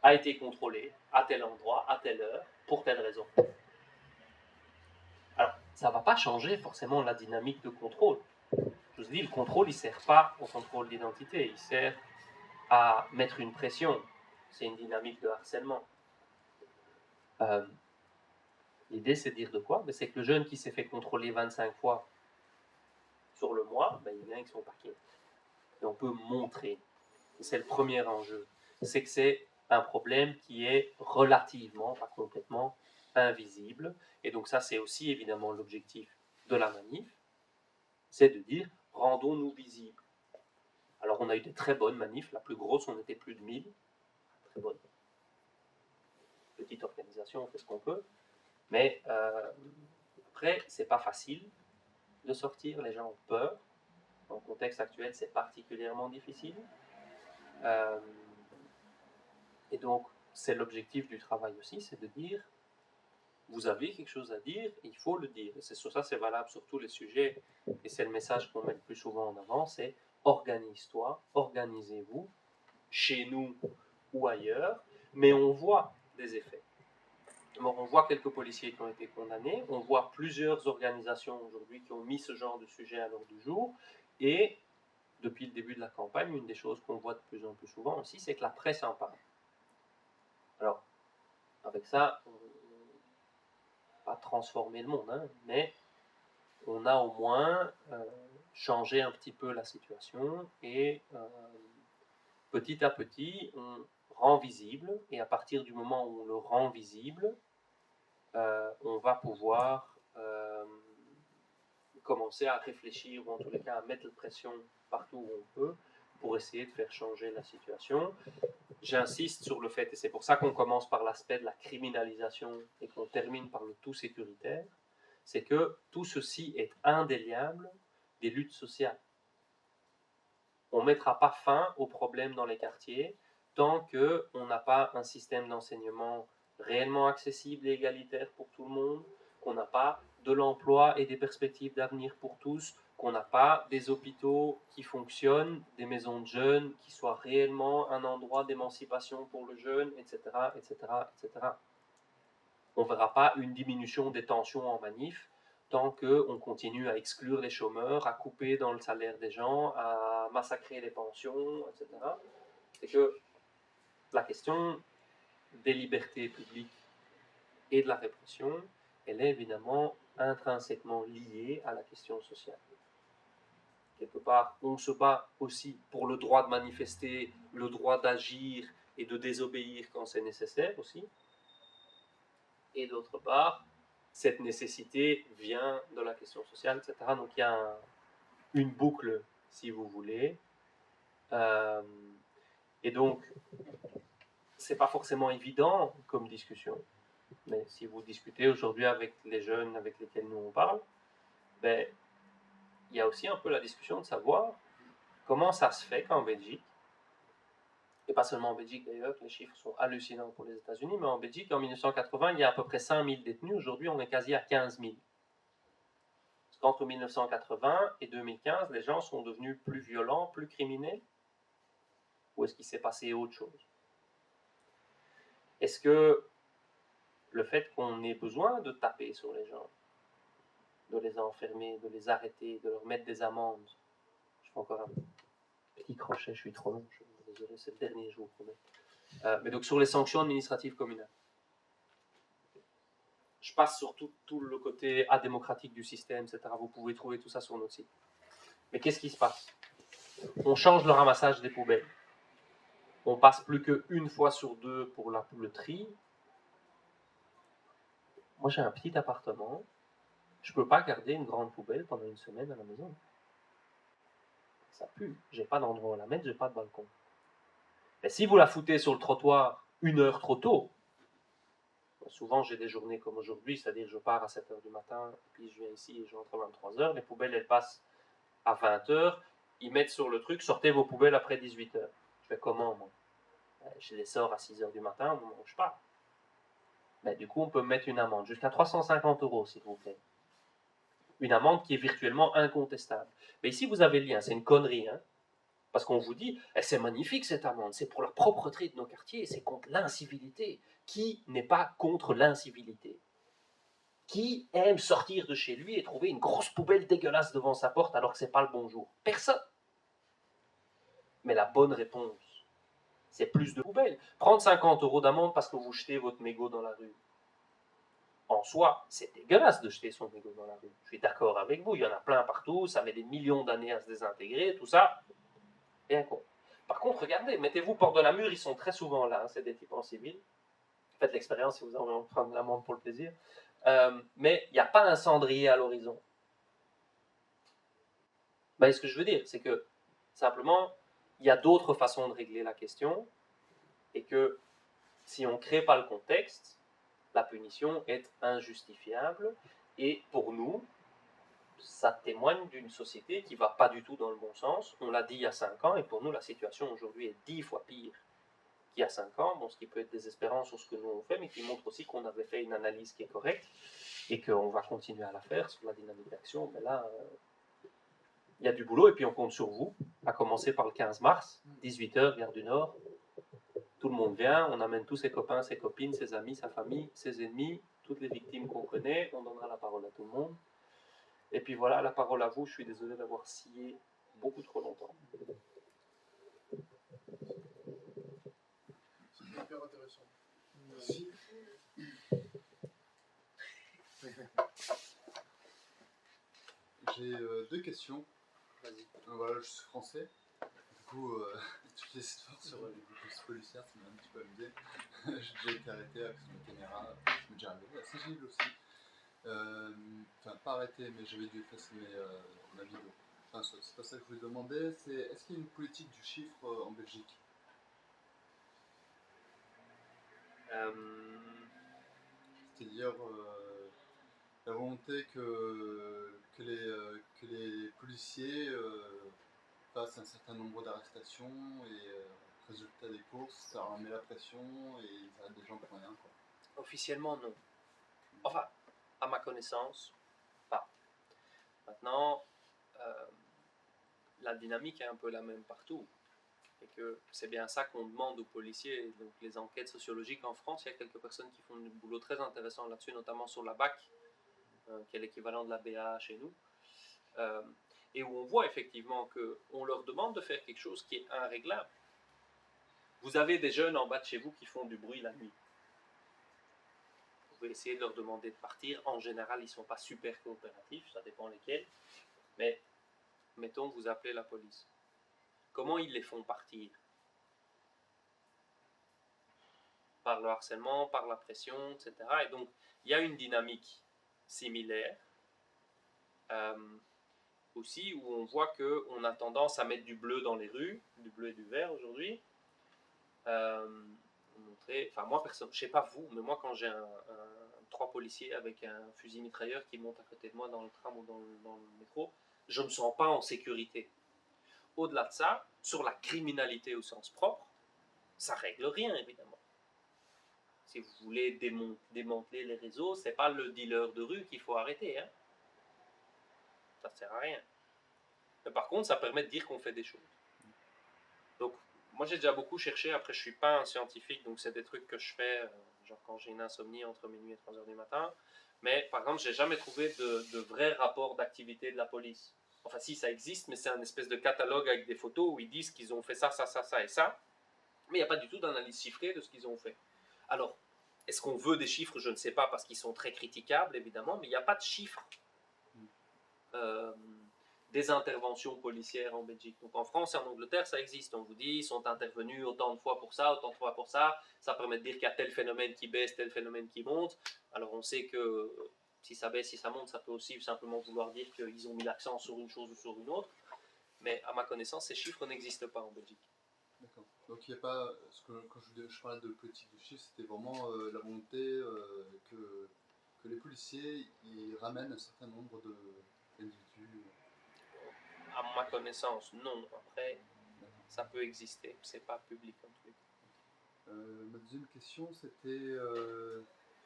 A été contrôlé à tel endroit, à telle heure, pour telle raison. Alors, ça ne va pas changer forcément la dynamique de contrôle. Je vous dis, le contrôle, il ne sert pas au contrôle d'identité, il sert à mettre une pression. C'est une dynamique de harcèlement. L'idée, c'est de dire de quoi? C'est que le jeune qui s'est fait contrôler 25 fois sur le mois, il vient avec son paquet. Et on peut montrer. C'est le premier enjeu. C'est que c'est un problème qui est relativement, pas complètement, invisible. Et donc ça, c'est aussi évidemment l'objectif de la manif. C'est de dire, rendons-nous visibles. Alors on a eu des très bonnes manifs. La plus grosse, on était plus de 1000. Très bonne. Petite organisation, on fait ce qu'on peut. Mais après, c'est pas facile de sortir. Les gens ont peur. Dans le contexte actuel, c'est particulièrement difficile. Et donc, c'est l'objectif du travail aussi, c'est de dire, vous avez quelque chose à dire, il faut le dire. Et c'est sur ça, c'est valable sur tous les sujets. Et c'est le message qu'on met le plus souvent en avant, c'est organise-toi, organisez-vous, chez nous ou ailleurs, mais on voit des effets. Alors, on voit quelques policiers qui ont été condamnés, on voit plusieurs organisations aujourd'hui qui ont mis ce genre de sujet à l'ordre du jour, et depuis le début de la campagne, une des choses qu'on voit de plus en plus souvent aussi, c'est que la presse en parle. Alors, avec ça, on va pas transformer le monde, hein, mais on a au moins changé un petit peu la situation et petit à petit, on rend visible, et à partir du moment où on le rend visible, on va pouvoir commencer à réfléchir, ou en tous les cas à mettre la pression partout où on peut, pour essayer de faire changer la situation. J'insiste sur le fait, et c'est pour ça qu'on commence par l'aspect de la criminalisation et qu'on termine par le tout sécuritaire, c'est que tout ceci est indéliable des luttes sociales. On ne mettra pas fin aux problèmes dans les quartiers tant qu'on n'a pas un système d'enseignement réellement accessible et égalitaire pour tout le monde, qu'on n'a pas de l'emploi et des perspectives d'avenir pour tous, qu'on n'a pas des hôpitaux qui fonctionnent, des maisons de jeunes qui soient réellement un endroit d'émancipation pour le jeune, etc., etc., etc. On ne verra pas une diminution des tensions en manif tant qu'on continue à exclure les chômeurs, à couper dans le salaire des gens, à massacrer les pensions, etc. C'est que la question des libertés publiques et de la répression, elle est évidemment intrinsèquement liée à la question sociale. Quelque part, on se bat aussi pour le droit de manifester, le droit d'agir et de désobéir quand c'est nécessaire aussi. Et d'autre part, cette nécessité vient de la question sociale, etc. Donc il y a une boucle, si vous voulez. Et donc, c'est pas forcément évident comme discussion. Mais si vous discutez aujourd'hui avec les jeunes avec lesquels nous on parle, il y a aussi un peu la discussion de savoir comment ça se fait qu'en Belgique, et pas seulement en Belgique d'ailleurs, les chiffres sont hallucinants pour les États-Unis, mais en Belgique, en 1980, il y a à peu près 5000 détenus. Aujourd'hui, on est quasi à 15 000. Parce qu'entre 1980 et 2015, les gens sont devenus plus violents, plus criminels. Ou est-ce qu'il s'est passé autre chose? Est-ce que le fait qu'on ait besoin de taper sur les gens, de les enfermer, de les arrêter, de leur mettre des amendes, je fais encore un petit crochet, je suis trop long, je suis désolé, c'est le dernier, je vous promets. Mais donc sur les sanctions administratives communales, je passe sur tout le côté adémocratique du système, etc. Vous pouvez trouver tout ça sur notre site. Mais qu'est-ce qui se passe? On change le ramassage des poubelles. On passe plus qu'une fois sur deux pour le tri. Moi, j'ai un petit appartement. Je ne peux pas garder une grande poubelle pendant une semaine à la maison. Ça pue. J'ai pas d'endroit où la mettre, j'ai pas de balcon. Mais si vous la foutez sur le trottoir 1 heure trop tôt, Souvent, j'ai des journées comme aujourd'hui, c'est-à-dire je pars à 7h du matin, puis je viens ici et je rentre à 23h. Les poubelles, elles passent à 20h. Ils mettent sur le truc, sortez vos poubelles après 18h. Je fais comment, moi? Je les sors à 6h du matin, au moment où je pars. Du coup, on peut mettre une amende jusqu'à 350 €, s'il vous plaît. Une amende qui est virtuellement incontestable. Mais ici, vous avez le lien, c'est une connerie, hein? Parce qu'on vous dit, c'est magnifique cette amende, c'est pour la propreté de nos quartiers, c'est contre l'incivilité. Qui n'est pas contre l'incivilité? Qui aime sortir de chez lui et trouver une grosse poubelle dégueulasse devant sa porte alors que c'est pas le bon jour? Personne. Mais la bonne réponse, c'est plus de poubelles. Prendre 50 € d'amende parce que vous jetez votre mégot dans la rue. En soi, c'est dégueulasse de jeter son mégot dans la rue. Je suis d'accord avec vous, il y en a plein partout, ça met des millions d'années à se désintégrer, tout ça. Bien con. Par contre, regardez, mettez-vous porte de la mur, ils sont très souvent là, hein, c'est des types en civil. Faites l'expérience si vous avez envie de prendre l'amende pour le plaisir. Mais il n'y a pas un cendrier à l'horizon. Ce que je veux dire, c'est que simplement, il y a d'autres façons de régler la question et que si on ne crée pas le contexte, la punition est injustifiable et pour nous, ça témoigne d'une société qui ne va pas du tout dans le bon sens. On l'a dit il y a 5 ans et pour nous, la situation aujourd'hui est 10 fois pire qu'il y a 5 ans, ce qui peut être désespérant sur ce que nous on fait, mais qui montre aussi qu'on avait fait une analyse qui est correcte et qu'on va continuer à la faire sur la dynamique d'action. Mais là, il y a du boulot et puis on compte sur vous, à commencer par le 15 mars, 18h, Gare du Nord. Tout le monde vient, on amène tous ses copains, ses copines, ses amis, sa famille, ses ennemis, toutes les victimes qu'on connaît, on donnera la parole à tout le monde. Et puis voilà, la parole à vous, je suis désolé d'avoir scié beaucoup trop longtemps. C'est hyper intéressant. Merci. J'ai 2 questions. Vas-y. Voilà, je suis français. Du coup, toutes les histoires sur les polices policières, ça m'a un petit peu amusé. J'ai déjà été arrêté avec ma caméra. Je m'est déjà arrivé à Saint-Gilles aussi. Enfin, pas arrêté, mais j'avais dû effacer ma vidéo. Enfin, c'est pas ça que je voulais demander. C'est est-ce qu'il y a une politique du chiffre en Belgique? C'est-à-dire la volonté que les policiers fassent un certain nombre d'arrestations et résultat des courses, ça leur met la pression et ils arrêtent des gens pour rien, quoi. Officiellement, non. Enfin, à ma connaissance, pas. Maintenant, la dynamique est un peu la même partout. Et que c'est bien ça qu'on demande aux policiers. Donc les enquêtes sociologiques en France, il y a quelques personnes qui font un boulot très intéressant là-dessus, notamment sur la BAC, qui est l'équivalent de la BA chez nous, et où on voit effectivement qu'on leur demande de faire quelque chose qui est irréglable. Vous avez des jeunes en bas de chez vous qui font du bruit la nuit. Vous pouvez essayer de leur demander de partir. En général, ils ne sont pas super coopératifs, ça dépend lesquels. Mais mettons, vous appelez la police. Comment ils les font partir? Par le harcèlement, par la pression, etc. Et donc, il y a une dynamique similaire aussi où on voit qu'on a tendance à mettre du bleu dans les rues, du bleu et du vert aujourd'hui. Enfin, moi, personne, je ne sais pas vous, mais moi, quand j'ai 3 policiers avec un fusil mitrailleur qui montent à côté de moi dans le tram ou dans le métro, je ne me sens pas en sécurité. Au-delà de ça, sur la criminalité au sens propre, ça règle rien, évidemment. Si vous voulez démanteler les réseaux, c'est pas le dealer de rue qu'il faut arrêter, hein. Ça sert à rien. Mais par contre, ça permet de dire qu'on fait des choses. Donc, moi j'ai déjà beaucoup cherché. Après, je suis pas un scientifique, donc c'est des trucs que je fais, genre quand j'ai une insomnie entre minuit et 3h du matin. Mais par exemple, j'ai jamais trouvé de vrai rapport d'activité de la police. Enfin, si, ça existe, mais c'est un espèce de catalogue avec des photos où ils disent qu'ils ont fait ça, ça, ça, ça et ça. Mais il n'y a pas du tout d'analyse chiffrée de ce qu'ils ont fait. Alors, est-ce qu'on veut des chiffres? Je ne sais pas, parce qu'ils sont très critiquables, évidemment, mais il n'y a pas de chiffres des interventions policières en Belgique. Donc en France et en Angleterre, ça existe. On vous dit, ils sont intervenus autant de fois pour ça, autant de fois pour ça. Ça permet de dire qu'il y a tel phénomène qui baisse, tel phénomène qui monte. Alors on sait que si ça baisse, si ça monte, ça peut aussi simplement vouloir dire qu'ils ont mis l'accent sur une chose ou sur une autre. Mais à ma connaissance, ces chiffres n'existent pas en Belgique. D'accord. Donc il n'y a pas, quand je parlais de politique de chiffres, c'était vraiment la volonté que les policiers ils ramènent un certain nombre d'individus. À ma connaissance, non. Après, ça peut exister, c'est pas public en tout cas. Ma deuxième question, c'était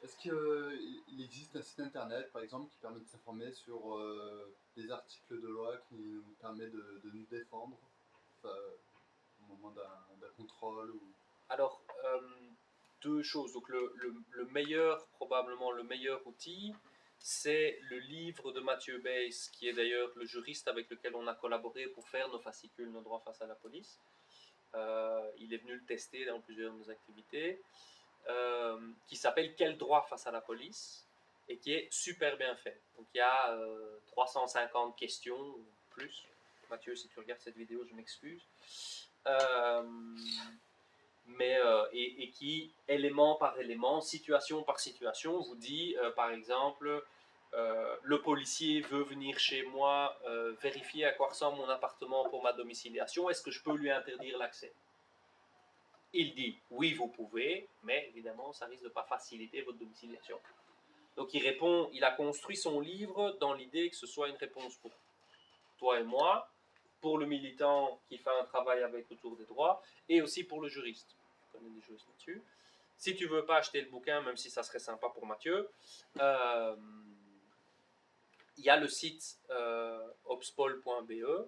est-ce qu'il existe un site internet, par exemple, qui permet de s'informer sur des articles de loi qui nous permet de nous défendre au moment d'un contrôle ou... Alors, deux choses. Donc, le meilleur, probablement le meilleur outil, c'est le livre de Mathieu Beyss, qui est d'ailleurs le juriste avec lequel on a collaboré pour faire nos fascicules, nos droits face à la police. Il est venu le tester dans plusieurs de nos activités, qui s'appelle Quel droit face à la police, et qui est super bien fait. Donc il y a 350 questions, ou plus. Mathieu, si tu regardes cette vidéo, je m'excuse. Et qui, élément par élément, situation par situation, vous dit, par exemple, le policier veut venir chez moi vérifier à quoi ressemble mon appartement pour ma domiciliation, est-ce que je peux lui interdire l'accès? Il dit, oui, vous pouvez, mais évidemment, ça risque de ne pas faciliter votre domiciliation. Donc il répond, il a construit son livre dans l'idée que ce soit une réponse pour toi et moi, pour le militant qui fait un travail avec autour des droits, et aussi pour le juriste. Je connais des juristes là-dessus. Si tu ne veux pas acheter le bouquin, même si ça serait sympa pour Mathieu, il y a le site obspol.be,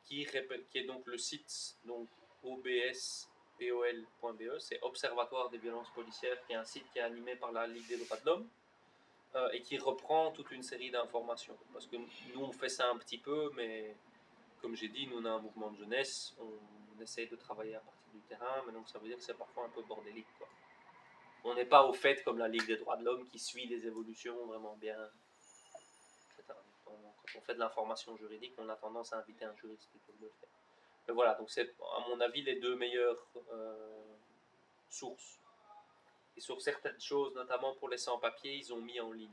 qui est donc le site donc, obspol.be, c'est Observatoire des violences policières, qui est un site qui est animé par la Ligue des droits de l'homme, et qui reprend toute une série d'informations. Parce que nous, on fait ça un petit peu, mais comme j'ai dit, nous, on a un mouvement de jeunesse, on essaye de travailler à partir du terrain, mais donc ça veut dire que c'est parfois un peu bordélique, quoi. On n'est pas au fait comme la Ligue des droits de l'homme qui suit les évolutions vraiment bien. Quand on fait de l'information juridique, on a tendance à inviter un juriste plutôt que de le faire. Mais voilà, donc c'est à mon avis les deux meilleures sources. Et sur certaines choses, notamment pour les sans-papiers, ils ont mis en ligne.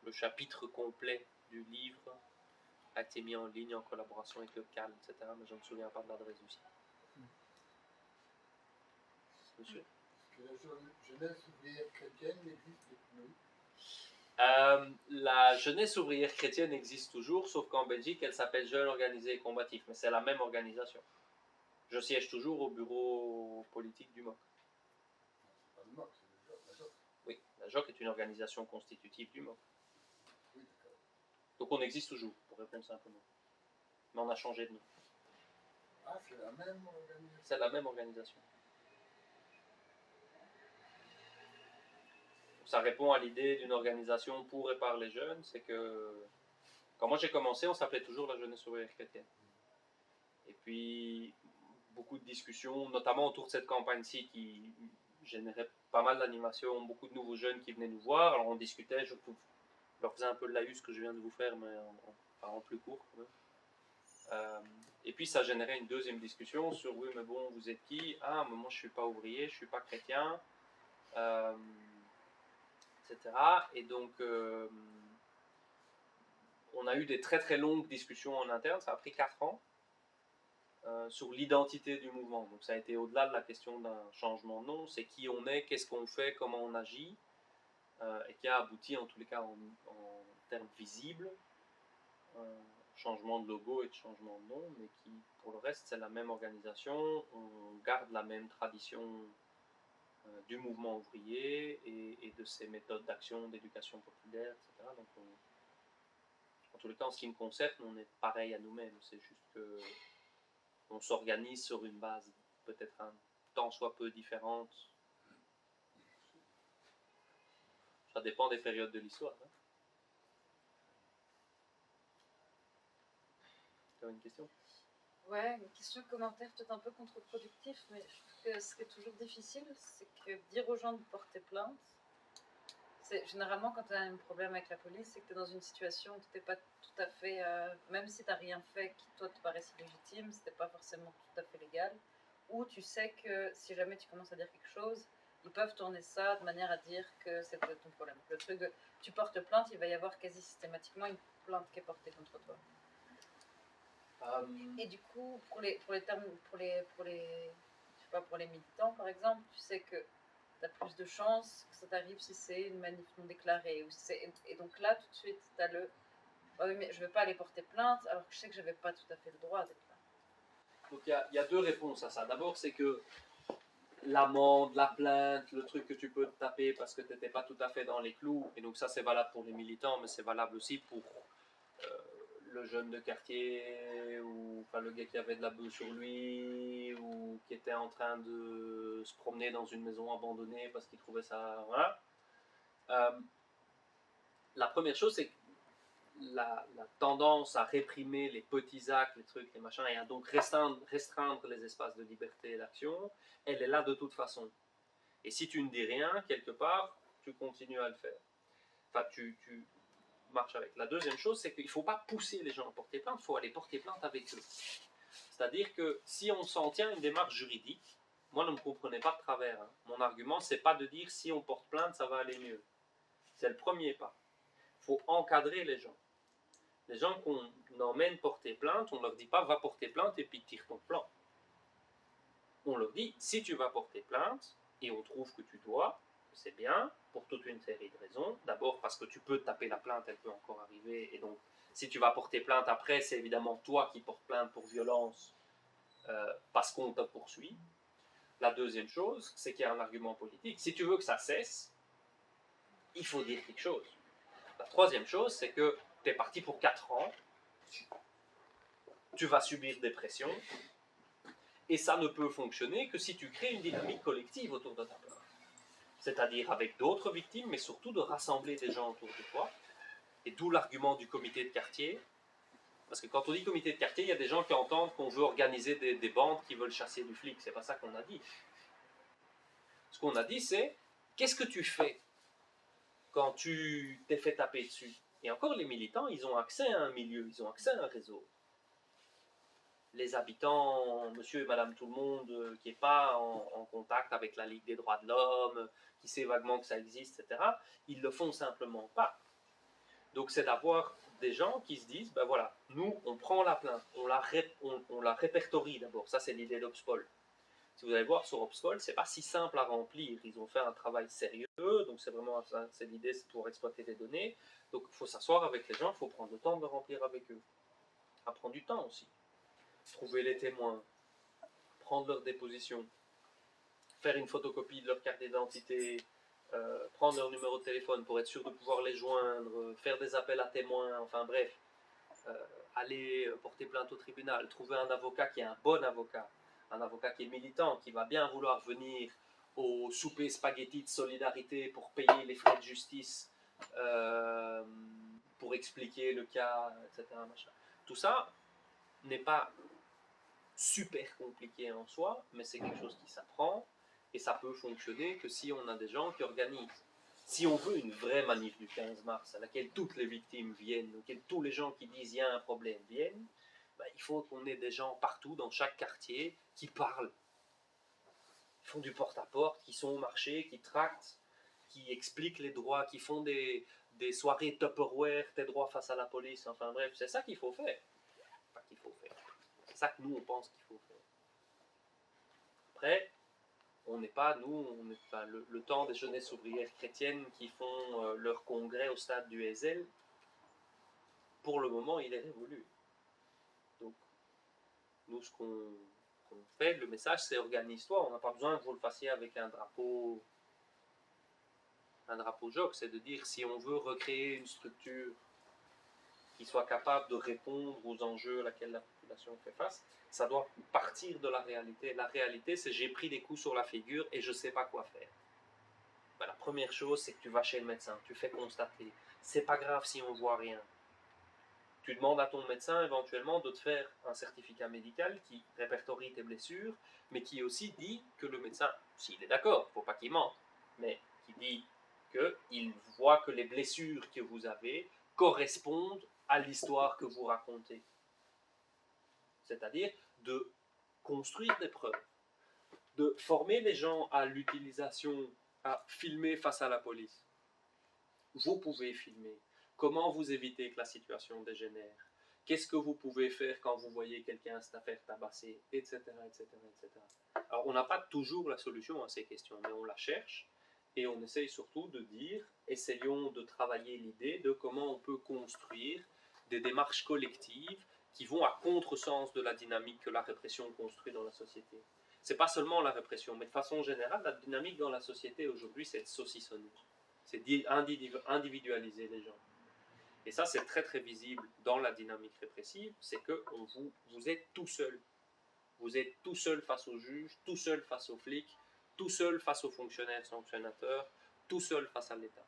Le chapitre complet du livre a été mis en ligne en collaboration avec le CAL, etc. Mais je ne me souviens pas de l'adresse du site. Monsieur? Que la jeunesse ouvrière chrétienne n'existe plus. La jeunesse ouvrière chrétienne existe toujours, sauf qu'en Belgique, elle s'appelle Jeunes organisés et combatifs, mais c'est la même organisation. Je siège toujours au bureau politique du MOC. C'est pas le MOC, c'est la JOC. Oui, la JOC est une organisation constitutive du MOC. Oui, d'accord. Donc on existe toujours, pour répondre simplement. Mais on a changé de nom. Ah, c'est la même organisation. C'est la même organisation. Donc, ça répond à l'idée d'une organisation pour et par les jeunes, c'est que quand moi j'ai commencé, on s'appelait toujours la jeunesse ouvrière chrétienne. Et puis beaucoup de discussions, notamment autour de cette campagne-ci qui générait pas mal d'animations, beaucoup de nouveaux jeunes qui venaient nous voir. Alors on discutait, je leur faisais un peu de laïus que je viens de vous faire, mais en plus court quand même. Et puis ça générait une deuxième discussion sur oui, mais bon, vous êtes qui? Ah, mais moi je suis pas ouvrier, je suis pas chrétien, etc. Et donc on a eu des très très longues discussions en interne, ça a pris 4 ans. Sur l'identité du mouvement. Donc ça a été au-delà de la question d'un changement de nom, c'est qui on est, qu'est-ce qu'on fait, comment on agit, et qui a abouti en tous les cas en termes visibles, changement de logo et de changement de nom, mais qui pour le reste c'est la même organisation, on garde la même tradition du mouvement ouvrier et de ses méthodes d'action, d'éducation populaire, etc. Donc en tous les cas en ce qui me concerne, on est pareil à nous-mêmes, c'est juste que on s'organise sur une base peut-être un tant soit peu différente. Ça dépend des périodes de l'histoire. Hein. Tu as une question? Ouais, une question, commentaire peut-être un peu contre-productif, mais je trouve que ce qui est toujours difficile, c'est que dire aux gens de porter plainte, c'est généralement quand tu as un problème avec la police, c'est que tu es dans une situation où tu n'es pas tout à fait, même si tu n'as rien fait qui toi te paraisse illégitime, c'était pas forcément tout à fait légal, ou tu sais que si jamais tu commences à dire quelque chose, ils peuvent tourner ça de manière à dire que c'est ton problème. Le truc de tu portes plainte, il va y avoir quasi systématiquement une plainte qui est portée contre toi. Et du coup, pour les termes, pour les sais pas, pour les militants par exemple, tu sais que tu as plus de chances que ça t'arrive si c'est une manif non déclarée. Et donc là, tout de suite, tu as le oh oui, mais je ne vais pas aller porter plainte alors que je sais que je n'avais pas tout à fait le droit d'être là. Donc il y a deux réponses à ça. D'abord, c'est que l'amende, la plainte, le truc que tu peux te taper parce que tu n'étais pas tout à fait dans les clous, et donc ça c'est valable pour les militants, mais c'est valable aussi pour le jeune de quartier, ou enfin, le gars qui avait de la bœuf sur lui, ou qui était en train de se promener dans une maison abandonnée parce qu'il trouvait ça... Voilà. La première chose, c'est que la tendance à réprimer les petits actes, les trucs, les machins, et à donc restreindre les espaces de liberté et d'action, elle est là de toute façon. Et si tu ne dis rien, quelque part, tu continues à le faire. Enfin, tu marches avec. La deuxième chose, c'est qu'il ne faut pas pousser les gens à porter plainte, il faut aller porter plainte avec eux. C'est-à-dire que si on s'en tient à une démarche juridique, moi ne me comprenez pas de travers. Hein. Mon argument, c'est pas de dire si on porte plainte, ça va aller mieux. C'est le premier pas. Il faut encadrer les gens. Les gens qu'on emmène porter plainte, on ne leur dit pas va porter plainte et puis tire ton plan. On leur dit si tu vas porter plainte et on trouve que tu dois, c'est bien pour toute une série de raisons. D'abord parce que tu peux taper la plainte, elle peut encore arriver, et donc si tu vas porter plainte après, c'est évidemment toi qui portes plainte pour violence parce qu'on te poursuit. La deuxième chose, c'est qu'il y a un argument politique. Si tu veux que ça cesse, il faut dire quelque chose. La troisième chose, c'est que tu es parti pour 4 ans, tu vas subir des pressions, et ça ne peut fonctionner que si tu crées une dynamique collective autour de ta plainte. C'est-à-dire avec d'autres victimes, mais surtout de rassembler des gens autour de toi. Et d'où l'argument du comité de quartier. Parce que quand on dit comité de quartier, il y a des gens qui entendent qu'on veut organiser des bandes qui veulent chasser du flic. C'est pas ça qu'on a dit. Ce qu'on a dit, c'est qu'est-ce que tu fais quand tu t'es fait taper dessus? Et encore, les militants, ils ont accès à un milieu, ils ont accès à un réseau. Les habitants, monsieur et madame tout le monde, qui n'est pas en contact avec la Ligue des droits de l'homme, qui sait vaguement que ça existe, etc., ils le font simplement pas. Donc c'est d'avoir des gens qui se disent, ben voilà, nous, on prend la plainte, on la répertorie d'abord. Ça, c'est l'idée d'Obspol. Si vous allez voir sur Obspol, c'est pas si simple à remplir. Ils ont fait un travail sérieux, donc c'est vraiment c'est l'idée, c'est pour exploiter les données. Donc il faut s'asseoir avec les gens, il faut prendre le temps de remplir avec eux. Ça prend du temps aussi. Trouver les témoins, prendre leur déposition, faire une photocopie de leur carte d'identité, prendre leur numéro de téléphone pour être sûr de pouvoir les joindre, faire des appels à témoins, enfin bref, aller porter plainte au tribunal, trouver un avocat qui est un bon avocat, un avocat qui est militant, qui va bien vouloir venir au souper spaghetti de solidarité pour payer les frais de justice, pour expliquer le cas, etc. Machin. Tout ça n'est pas super compliqué en soi, mais c'est quelque chose qui s'apprend, et ça peut fonctionner que si on a des gens qui organisent. Si on veut une vraie manif du 15 mars à laquelle toutes les victimes viennent, auquel tous les gens qui disent il y a un problème viennent, ben, il faut qu'on ait des gens partout dans chaque quartier qui parlent, qui font du porte-à-porte, qui sont au marché, qui tractent, qui expliquent les droits, qui font des soirées Tupperware, tes droits face à la police, enfin bref, c'est ça qu'il faut faire. Enfin, qu'il faut faire. C'est ça que nous on pense qu'il faut faire. Après, on n'est pas, nous, on est, enfin, le temps des jeunesses ouvrières chrétiennes qui font leur congrès au stade du Heysel, pour le moment, il est révolu. Donc, nous, ce qu'on fait, le message, c'est organise-toi. On n'a pas besoin que vous le fassiez avec un drapeau joc. C'est de dire, si on veut recréer une structure qui soit capable de répondre aux enjeux auxquels la population fait face, ça doit partir de la réalité. La réalité, c'est j'ai pris des coups sur la figure et je ne sais pas quoi faire. Ben, la première chose, c'est que tu vas chez le médecin, tu fais constater. C'est pas grave si on voit rien. Tu demandes à ton médecin éventuellement de te faire un certificat médical qui répertorie tes blessures, mais qui aussi dit que le médecin, s'il est d'accord, il ne faut pas qu'il mente, mais qui dit qu'il voit que les blessures que vous avez correspondent à l'histoire que vous racontez. C'est-à-dire de construire des preuves, de former les gens à l'utilisation, à filmer face à la police. Vous pouvez filmer. Comment vous évitez que la situation dégénère? qu'est-ce que vous pouvez faire quand vous voyez quelqu'un se faire tabasser, etc., etc., etc. Alors, on n'a pas toujours la solution à ces questions, mais on la cherche et on essaye surtout de dire, essayons de travailler l'idée de comment on peut construire des démarches collectives qui vont à contresens de la dynamique que la répression construit dans la société. C'est pas seulement la répression, mais de façon générale, la dynamique dans la société aujourd'hui, c'est de saucissonner, c'est d'individualiser les gens. Et ça, c'est très très visible dans la dynamique répressive, c'est que vous êtes tout seul. Vous êtes tout seul face au juge, tout seul face aux flics, tout seul face aux fonctionnaires sanctionnateurs, tout seul face à l'État.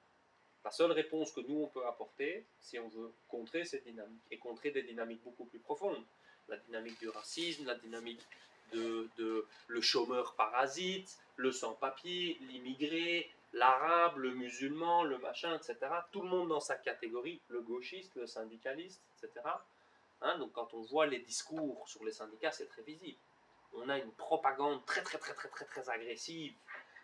La seule réponse que nous, on peut apporter, si on veut contrer cette dynamique, et contrer des dynamiques beaucoup plus profondes, la dynamique du racisme, la dynamique de le chômeur parasite, le sans-papier, l'immigré, l'arabe, le musulman, le machin, etc. Tout le monde dans sa catégorie, le gauchiste, le syndicaliste, etc. Hein, donc quand on voit les discours sur les syndicats, c'est très visible. On a une propagande très agressive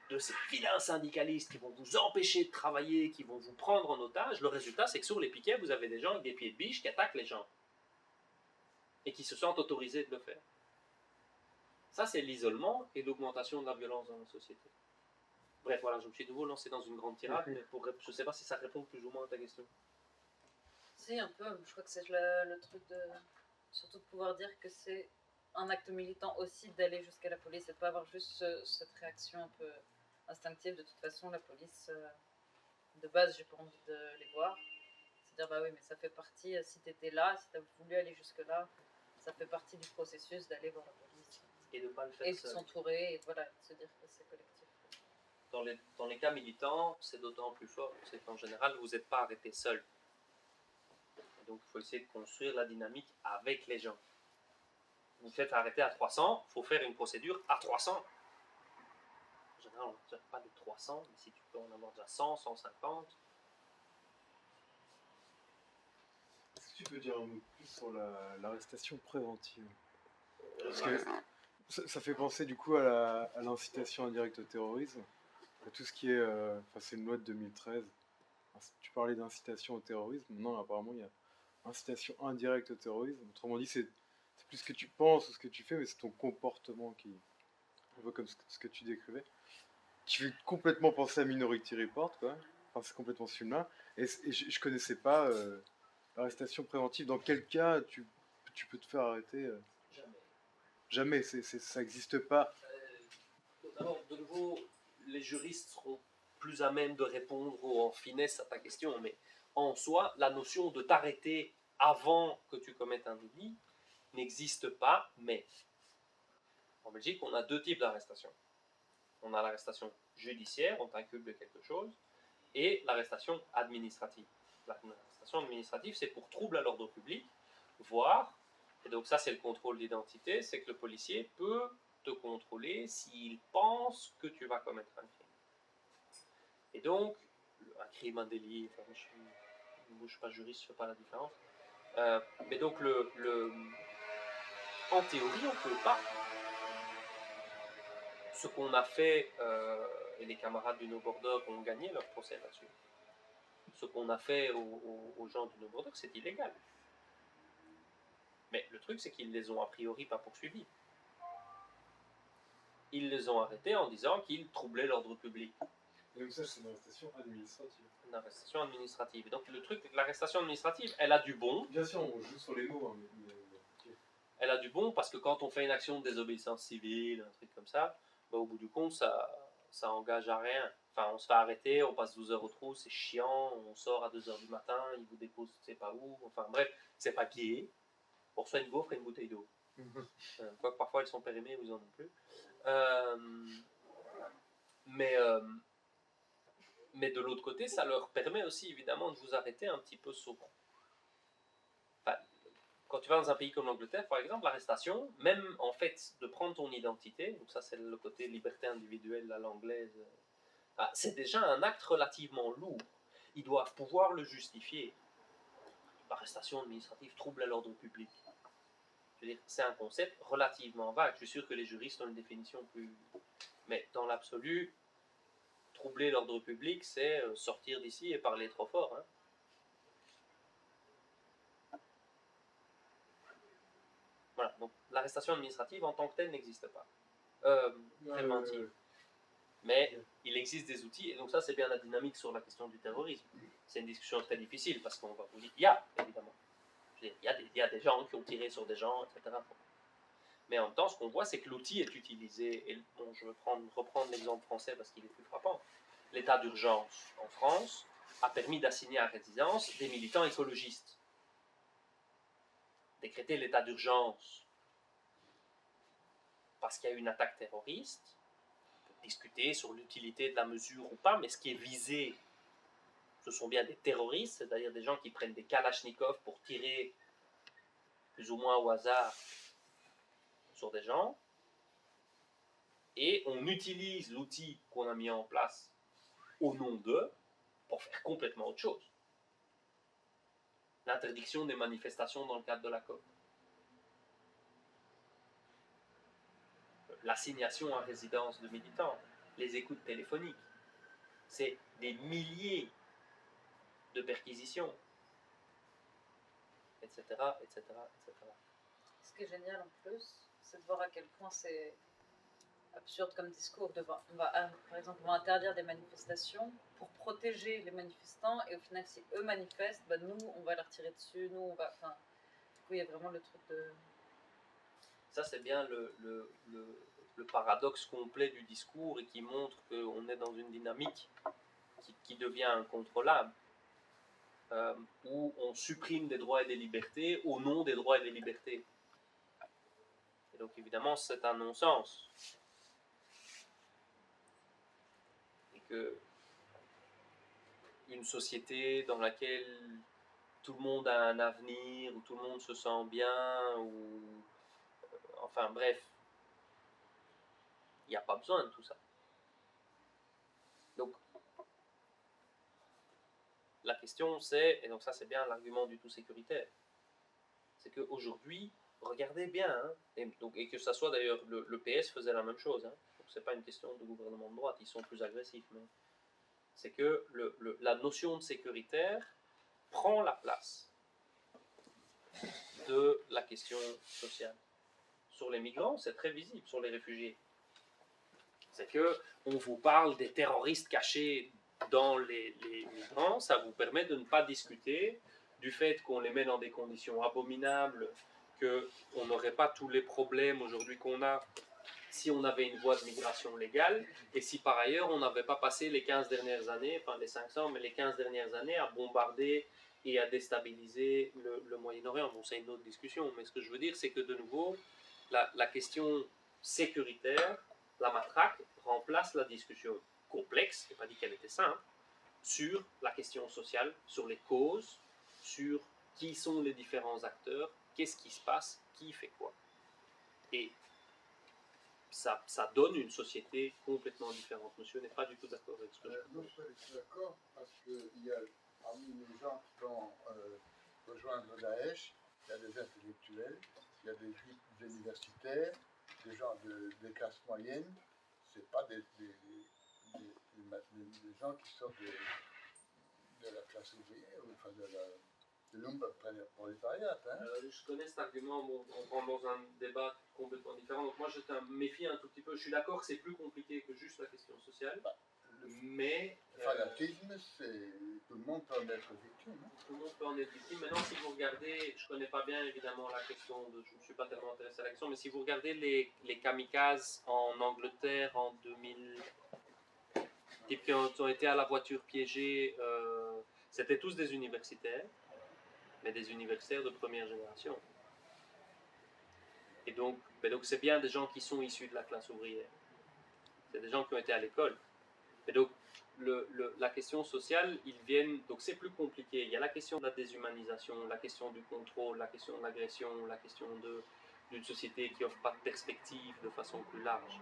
de ces vilains syndicalistes qui vont vous empêcher de travailler, qui vont vous prendre en otage. Le résultat, c'est que sur les piquets, vous avez des gens avec des pieds de biche qui attaquent les gens et qui se sentent autorisés de le faire. Ça, c'est l'isolement et l'augmentation de la violence dans la société. Bref, voilà, je me suis de nouveau lancé dans une grande tirade, mais je ne sais pas si ça répond plus ou moins à ta question. Si, un peu. Je crois que c'est le truc de... Surtout de pouvoir dire que c'est un acte militant aussi d'aller jusqu'à la police et de pas avoir juste cette réaction un peu instinctive. De toute façon, la police, de base, j'ai pas envie de les voir. C'est-à-dire, bah oui, mais ça fait partie, si t'étais là, si t'as voulu aller jusque-là, ça fait partie du processus d'aller voir la police. Et de ne pas le faire et de seul. s'entourer, et voilà, de se dire que c'est collectif. Dans les cas militants, c'est d'autant plus fort, c'est qu'en général, vous n'êtes pas arrêté seul. Et donc, il faut essayer de construire la dynamique avec les gens. Vous faites arrêter à 300, il faut faire une procédure à 300. En général, on ne pas de 300, mais si tu peux en avoir déjà 100, 150. Est-ce que tu peux dire un mot plus sur l'arrestation préventive? Parce que ça fait penser du coup à l'incitation indirecte au terrorisme, à tout ce qui est... c'est une loi de 2013. Alors, tu parlais d'incitation au terrorisme, non, apparemment il y a incitation indirecte au terrorisme. Autrement dit, c'est plus ce que tu penses ou ce que tu fais, mais c'est ton comportement qui... Un peu comme ce que tu décrivais. Tu fais complètement penser à Minority Report, quoi. Enfin, c'est complètement ce film-là. Et je connaissais pas l'arrestation préventive. Dans quel cas tu peux te faire arrêter Jamais, ça n'existe pas. D'abord, de nouveau, les juristes seront plus à même de répondre en finesse à ta question, mais en soi, la notion de t'arrêter avant que tu commettes un délit n'existe pas, mais en Belgique, on a deux types d'arrestation. On a l'arrestation judiciaire, on t'inculpe de quelque chose, et l'arrestation administrative. L'arrestation administrative, c'est pour trouble à l'ordre public, voire, et donc ça c'est le contrôle d'identité, c'est que le policier peut te contrôler s'il pense que tu vas commettre un crime. Et donc, un crime, un délit, enfin, je ne suis pas juriste, je ne fais pas la différence. Mais donc, en théorie, on ne peut pas. Ce qu'on a fait, et les camarades du No Border ont gagné leur procès là-dessus. Ce qu'on a fait aux gens du No Border, c'est illégal. Mais le truc, c'est qu'ils les ont a priori pas poursuivis. Ils les ont arrêtés en disant qu'ils troublaient l'ordre public. Et donc ça, c'est une arrestation administrative. Une arrestation administrative. Et donc le truc, c'est que l'arrestation administrative, elle a du bon. Bien sûr, on joue sur les mots. Hein, okay. Elle a du bon parce que quand on fait une action de désobéissance civile, un truc comme ça, bah, au bout du compte, ça engage à rien. Enfin, on se fait arrêter, on passe 12 heures au trou, c'est chiant, on sort à 2 heures du matin, ils vous déposent, je sais pas où. Enfin bref, c'est pas gai. On reçoit une gaufre et une bouteille d'eau. Quoique parfois elles sont périmées ou ils en ont plus. Mais de l'autre côté, ça leur permet aussi évidemment de vous arrêter un petit peu souvent. Enfin, quand tu vas dans un pays comme l'Angleterre, par exemple, l'arrestation, même en fait de prendre ton identité, donc ça c'est le côté liberté individuelle à l'anglaise, c'est déjà un acte relativement lourd. Ils doivent pouvoir le justifier. L'arrestation administrative trouble à l'ordre public. Je veux dire, c'est un concept relativement vague. Je suis sûr que les juristes ont une définition plus... Mais dans l'absolu, troubler l'ordre public, c'est sortir d'ici et parler trop fort. Hein. Voilà, donc l'arrestation administrative en tant que telle n'existe pas. Préventive. Mais il existe des outils, et donc ça c'est bien la dynamique sur la question du terrorisme. C'est une discussion très difficile, parce qu'on va vous dire, il y a évidemment, il y a des gens qui ont tiré sur des gens, etc. Mais en même temps, ce qu'on voit, c'est que l'outil est utilisé, et bon, je vais reprendre l'exemple français parce qu'il est plus frappant. L'état d'urgence en France a permis d'assigner à résidence des militants écologistes. Décréter l'état d'urgence parce qu'il y a eu une attaque terroriste, on peut discuter sur l'utilité de la mesure ou pas, mais ce qui est visé, ce sont bien des terroristes, c'est-à-dire des gens qui prennent des kalachnikovs pour tirer plus ou moins au hasard sur des gens, et on utilise l'outil qu'on a mis en place au nom d'eux pour faire complètement autre chose. L'interdiction des manifestations dans le cadre de la COP. L'assignation à résidence de militants, les écoutes téléphoniques. C'est des milliers de perquisitions, etc., etc., etc. Ce qui est génial en plus, c'est de voir à quel point c'est absurde comme discours. Par exemple, on va interdire des manifestations pour protéger les manifestants, et au final, si eux manifestent, bah, nous, on va leur tirer dessus, nous, on va... Enfin, du coup, il y a vraiment le truc de... Ça, c'est bien le paradoxe complet du discours, et qui montre qu'on est dans une dynamique qui devient incontrôlable, où on supprime des droits et des libertés au nom des droits et des libertés. Et donc, évidemment, c'est un non-sens. Et que une société dans laquelle tout le monde a un avenir, où tout le monde se sent bien, ou enfin bref, il n'y a pas besoin de tout ça. Donc la question c'est, et donc ça c'est bien l'argument du tout sécuritaire, c'est qu'aujourd'hui, regardez bien, hein, et que ça soit d'ailleurs, le PS faisait la même chose, hein, donc c'est pas une question de gouvernement de droite, ils sont plus agressifs, mais c'est que la notion de sécuritaire prend la place de la question sociale. Sur les migrants, c'est très visible, sur les réfugiés. C'est que on vous parle des terroristes cachés dans les migrants, ça vous permet de ne pas discuter du fait qu'on les met dans des conditions abominables, qu'on n'aurait pas tous les problèmes aujourd'hui qu'on a si on avait une voie de migration légale, et si par ailleurs on n'avait pas passé les 15 dernières années, enfin les 500, mais les 15 dernières années à bombarder et à déstabiliser le Moyen-Orient. Bon, c'est une autre discussion, mais ce que je veux dire, c'est que de nouveau, la question sécuritaire, la matraque, remplace la discussion complexe, je n'ai pas dit qu'elle était simple, sur la question sociale, sur les causes, sur qui sont les différents acteurs, qu'est-ce qui se passe, qui fait quoi. Et ça donne une société complètement différente. Monsieur n'est pas du tout d'accord avec ce que je dis. Non, je suis pas du tout d'accord, parce qu'il y a parmi les gens qui vont rejoindre Daesh, il y a des intellectuels, il y a des universitaires, des gens des classes moyennes. C'est pas des gens qui sortent de la classe ouvrière, enfin de l'homme-prolétariat. Hein. Je connais cet argument, bon, on rentre dans un débat complètement différent. Donc moi, je me méfie un tout petit peu. Je suis d'accord que c'est plus compliqué que juste la question sociale. Mais le fanatisme, c'est tout le monde peut en être victime. Hein. Tout le monde peut en être victime. Maintenant, si vous regardez, je ne connais pas bien évidemment la question, je ne me suis pas tellement intéressé à la question, mais si vous regardez les kamikazes en Angleterre en 2000, qui ont été à la voiture piégée, c'était tous des universitaires, mais des universitaires de première génération. Et donc c'est bien des gens qui sont issus de la classe ouvrière. C'est des gens qui ont été à l'école. Et donc, la question sociale, donc c'est plus compliqué. Il y a la question de la déshumanisation, la question du contrôle, la question de l'agression, la question d'une société qui n'offre pas de perspective de façon plus large.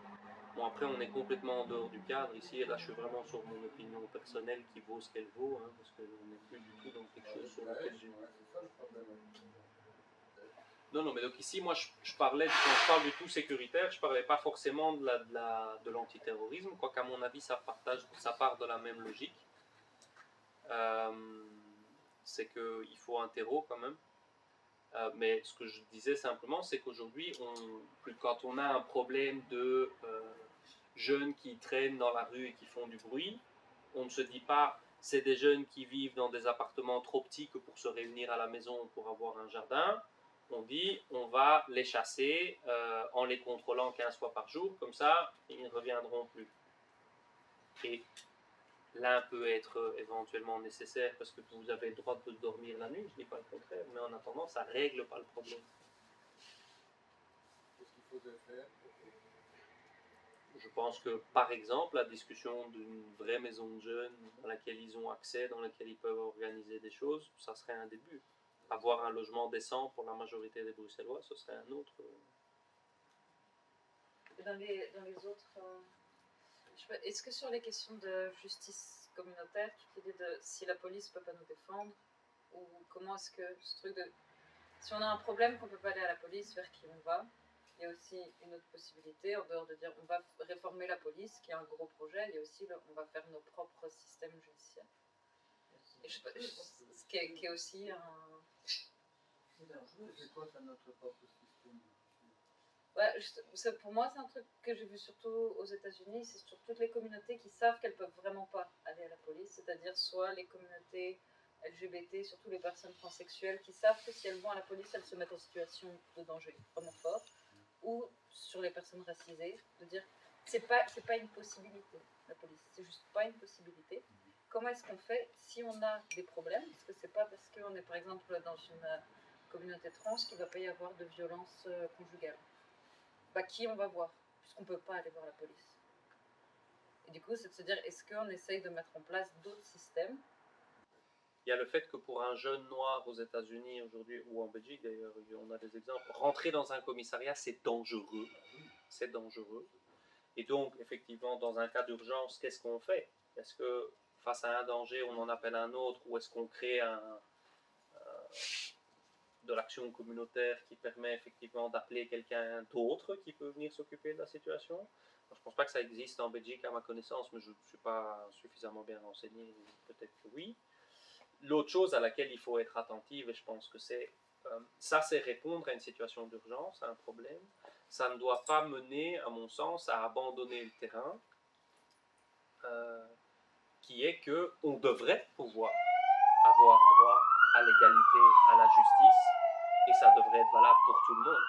Bon, après, on est complètement en dehors du cadre ici, et là, je suis vraiment sur mon opinion personnelle qui vaut ce qu'elle vaut, hein, parce qu'on n'est plus du tout dans quelque chose sur lequel j'ai... C'est ça le problème. Non, mais donc ici, moi, quand je parle du tout sécuritaire, je ne parlais pas forcément de l'antiterrorisme, quoiqu'à mon avis, ça part de la même logique. C'est qu'il faut un terreau quand même. Mais ce que je disais simplement, c'est qu'aujourd'hui, quand on a un problème de jeunes qui traînent dans la rue et qui font du bruit, on ne se dit pas c'est des jeunes qui vivent dans des appartements trop petits que pour se réunir à la maison pour avoir un jardin. On dit on va les chasser en les contrôlant 15 fois par jour, comme ça ils ne reviendront plus. Et l'un peut être éventuellement nécessaire parce que vous avez le droit de dormir la nuit, je ne dis pas le contraire, mais en attendant ça ne règle pas le problème. Qu'est-ce qu'il faudrait faire? Je pense que, par exemple, la discussion d'une vraie maison de jeunes dans laquelle ils ont accès, dans laquelle ils peuvent organiser des choses, ça serait un début. Avoir un logement décent pour la majorité des Bruxellois, ce serait un autre. Dans les autres, est-ce que sur les questions de justice communautaire, tu te dis de si la police ne peut pas nous défendre, ou comment est-ce que ce truc de... Si on a un problème qu'on ne peut pas aller à la police, vers qui on va? Il y a aussi une autre possibilité, en dehors de dire on va réformer la police, qui est un gros projet, il y a aussi on va faire nos propres systèmes judiciaires. Et ce qui est aussi un... C'est quoi ça, notre propre système? Ouais, pour moi, c'est un truc que j'ai vu surtout aux États-Unis, c'est sur toutes les communautés qui savent qu'elles peuvent vraiment pas aller à la police, c'est-à-dire soit les communautés LGBT, surtout les personnes transsexuelles, qui savent que si elles vont à la police, elles se mettent en situation de danger vraiment fort, ou sur les personnes racisées, de dire c'est pas une possibilité, la police, c'est juste pas une possibilité. Comment est-ce qu'on fait si on a des problèmes? Parce que c'est pas parce qu'on est par exemple dans une communauté trans qu'il va pas y avoir de violence conjugale. Bah, qui on va voir, puisqu'on ne peut pas aller voir la police. Et du coup, c'est de se dire, est-ce qu'on essaye de mettre en place d'autres systèmes? Il y a le fait que pour un jeune noir aux États-Unis aujourd'hui, ou en Belgique d'ailleurs, on a des exemples, rentrer dans un commissariat, c'est dangereux. C'est dangereux. Et donc, effectivement, dans un cas d'urgence, qu'est-ce qu'on fait? Est-ce que face à un danger, on en appelle un autre, ou est-ce qu'on crée de l'action communautaire qui permet effectivement d'appeler quelqu'un d'autre qui peut venir s'occuper de la situation? Je ne pense pas que ça existe en Belgique à ma connaissance, mais je ne suis pas suffisamment bien renseigné, peut-être que oui. L'autre chose à laquelle il faut être attentif, et je pense que c'est répondre à une situation d'urgence, à un problème. Ça ne doit pas mener, à mon sens, à abandonner le terrain, qui est qu'on devrait pouvoir avoir droit à l'égalité, à la justice, et ça devrait être valable pour tout le monde.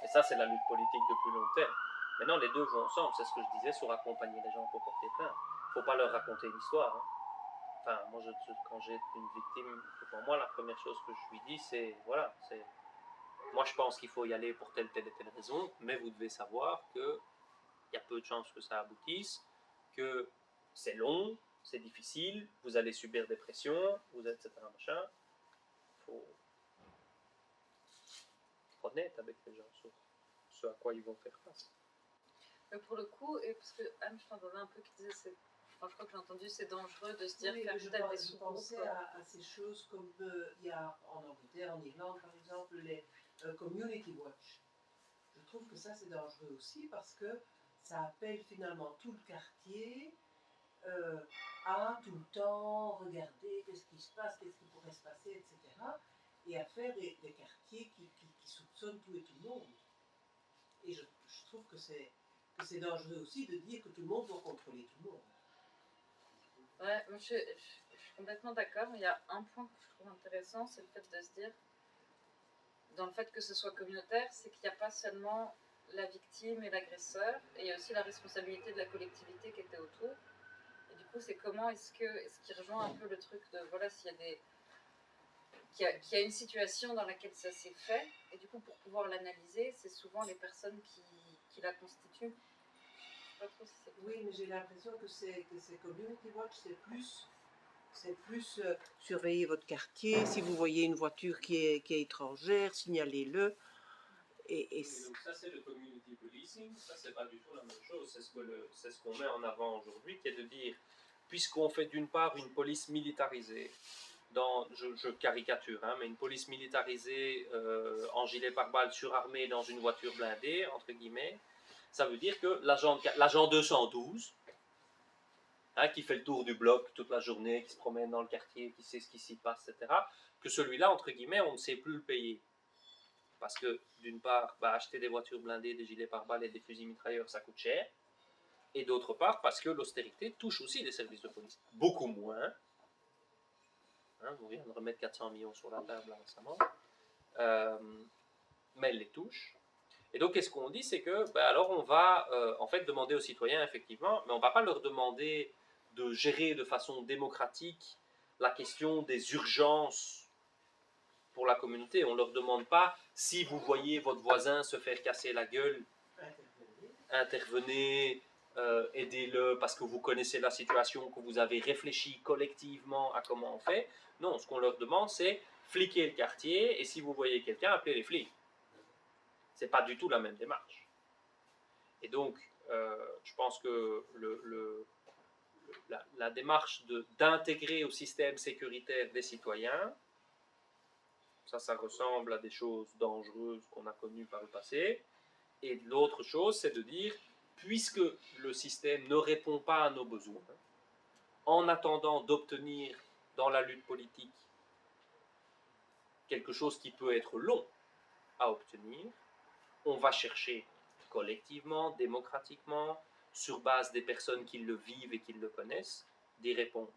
Et ça, c'est la lutte politique de plus long terme. Maintenant, les deux vont ensemble, c'est ce que je disais sur accompagner les gens pour porter plainte. Il ne faut pas leur raconter une histoire. Hein. Enfin, moi, quand j'ai une victime devant moi, la première chose que je lui dis, c'est, voilà, moi je pense qu'il faut y aller pour telle et telle raison, mais vous devez savoir qu'il y a peu de chances que ça aboutisse, que c'est long, c'est difficile, vous allez subir des pressions, etc. Machin. Faut être honnête avec les gens sur ce à quoi ils vont faire face. Mais pour le coup, et parce que Anne, je t'entendais un peu qui disait, je crois que j'ai entendu, c'est dangereux de se dire oui, faire peut-être des sous-groupes. Je pensais à ces choses comme il y a en Angleterre, en Irlande par exemple, les Community Watch. Je trouve que ça c'est dangereux aussi parce que ça appelle finalement tout le quartier à tout le temps regarder qu'est-ce qui se passe, qu'est-ce qui pourrait se passer, etc. Et à faire des quartiers qui soupçonnent tout et tout le monde. Et je trouve que c'est dangereux aussi de dire que tout le monde doit contrôler tout le monde. Ouais, je suis complètement d'accord. Il y a un point que je trouve intéressant, c'est le fait de se dire, dans le fait que ce soit communautaire, c'est qu'il n'y a pas seulement la victime et l'agresseur, et il y a aussi la responsabilité de la collectivité qui était autour. Et du coup, c'est comment est-ce qui rejoint un peu le truc de, voilà, s'il y a qu'il y a une situation dans laquelle ça s'est fait, et du coup, pour pouvoir l'analyser, c'est souvent les personnes qui la constituent. Oui, mais j'ai l'impression que c'est Community Watch, c'est plus surveiller votre quartier. Si vous voyez une voiture qui est étrangère, signalez-le. Et donc ça, c'est le community policing. Ça, c'est pas du tout la même chose. C'est ce qu'on met en avant aujourd'hui, qui est de dire, puisqu'on fait d'une part une police militarisée, je caricature, hein, mais une police militarisée en gilet pare-balles surarmée dans une voiture blindée, entre guillemets, ça veut dire que l'agent 212, hein, qui fait le tour du bloc toute la journée, qui se promène dans le quartier, qui sait ce qui s'y passe, etc., que celui-là, entre guillemets, on ne sait plus le payer. Parce que, d'une part, acheter des voitures blindées, des gilets pare-balles et des fusils mitrailleurs, ça coûte cher. Et d'autre part, parce que l'austérité touche aussi les services de police. Beaucoup moins. On vient de remettre 400 millions sur la table là, récemment. Mais elle les touche. Et donc, qu'est-ce qu'on dit? C'est que, alors, on va en fait demander aux citoyens, effectivement, mais on ne va pas leur demander de gérer de façon démocratique la question des urgences pour la communauté. On ne leur demande pas, si vous voyez votre voisin se faire casser la gueule, intervenez, aidez-le parce que vous connaissez la situation, que vous avez réfléchi collectivement à comment on fait. Non, ce qu'on leur demande, c'est fliquer le quartier, et si vous voyez quelqu'un, appelez les flics. C'est pas du tout la même démarche. Et donc, je pense que la démarche d'intégrer au système sécuritaire des citoyens, ça ressemble à des choses dangereuses qu'on a connues par le passé. Et l'autre chose, c'est de dire, puisque le système ne répond pas à nos besoins, en attendant d'obtenir dans la lutte politique quelque chose qui peut être long à obtenir, on va chercher collectivement, démocratiquement, sur base des personnes qui le vivent et qui le connaissent, d'y répondre.